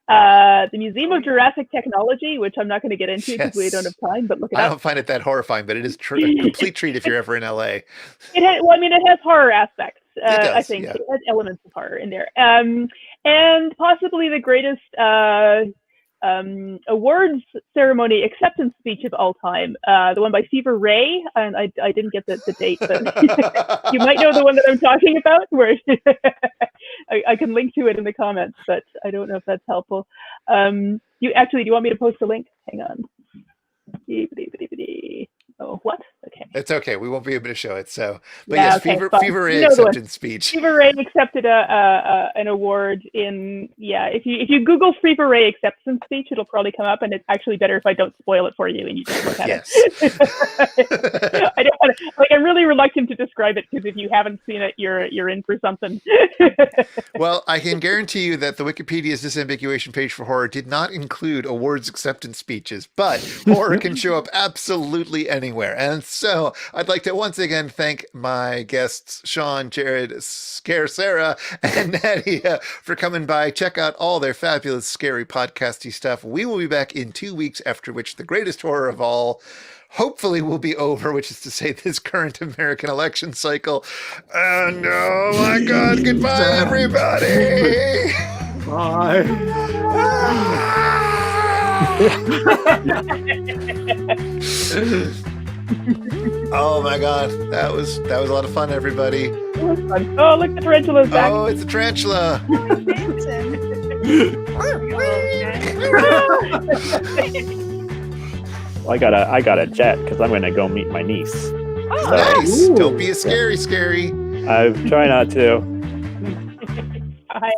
The Museum of Jurassic Technology, which I'm not going to get into because we don't have time, but look it up. I don't find it that horrifying, but it is a complete treat if you're ever in LA. It has horror aspects. I think it has elements of horror in there. And possibly the greatest awards ceremony acceptance speech of all time, the one by Fever Ray, and I didn't get the date, but you might know the one that I'm talking about, where I can link to it in the comments, but I don't know if that's helpful. Do you want me to post a link? Hang on. Oh, what? Okay. It's okay. We won't be able to show it. So, but yes, Fever Ray acceptance speech. Fever Ray accepted an award in if you Google Fever Ray acceptance speech, it'll probably come up, and it's actually better if I don't spoil it for you and you just look at it. I don't want to, I'm really reluctant to describe it because if you haven't seen it, you're in for something. Well, I can guarantee you that the Wikipedia's disambiguation page for horror did not include awards acceptance speeches, but horror can show up absolutely anywhere. And so I'd like to once again thank my guests, Sean, Jared, Scare Sarah, and Nadia for coming by. Check out all their fabulous, scary podcasty stuff. We will be back in 2 weeks, after which the greatest horror of all hopefully will be over, which is to say this current American election cycle. And oh my God, goodbye, everybody. Bye. Oh my God, that was a lot of fun, everybody. Oh, look, the tarantula's back. Oh, it's a tarantula. Well, I got a jet because I'm going to go meet my niece. Oh, nice. Don't be a scary. I try not to. Bye.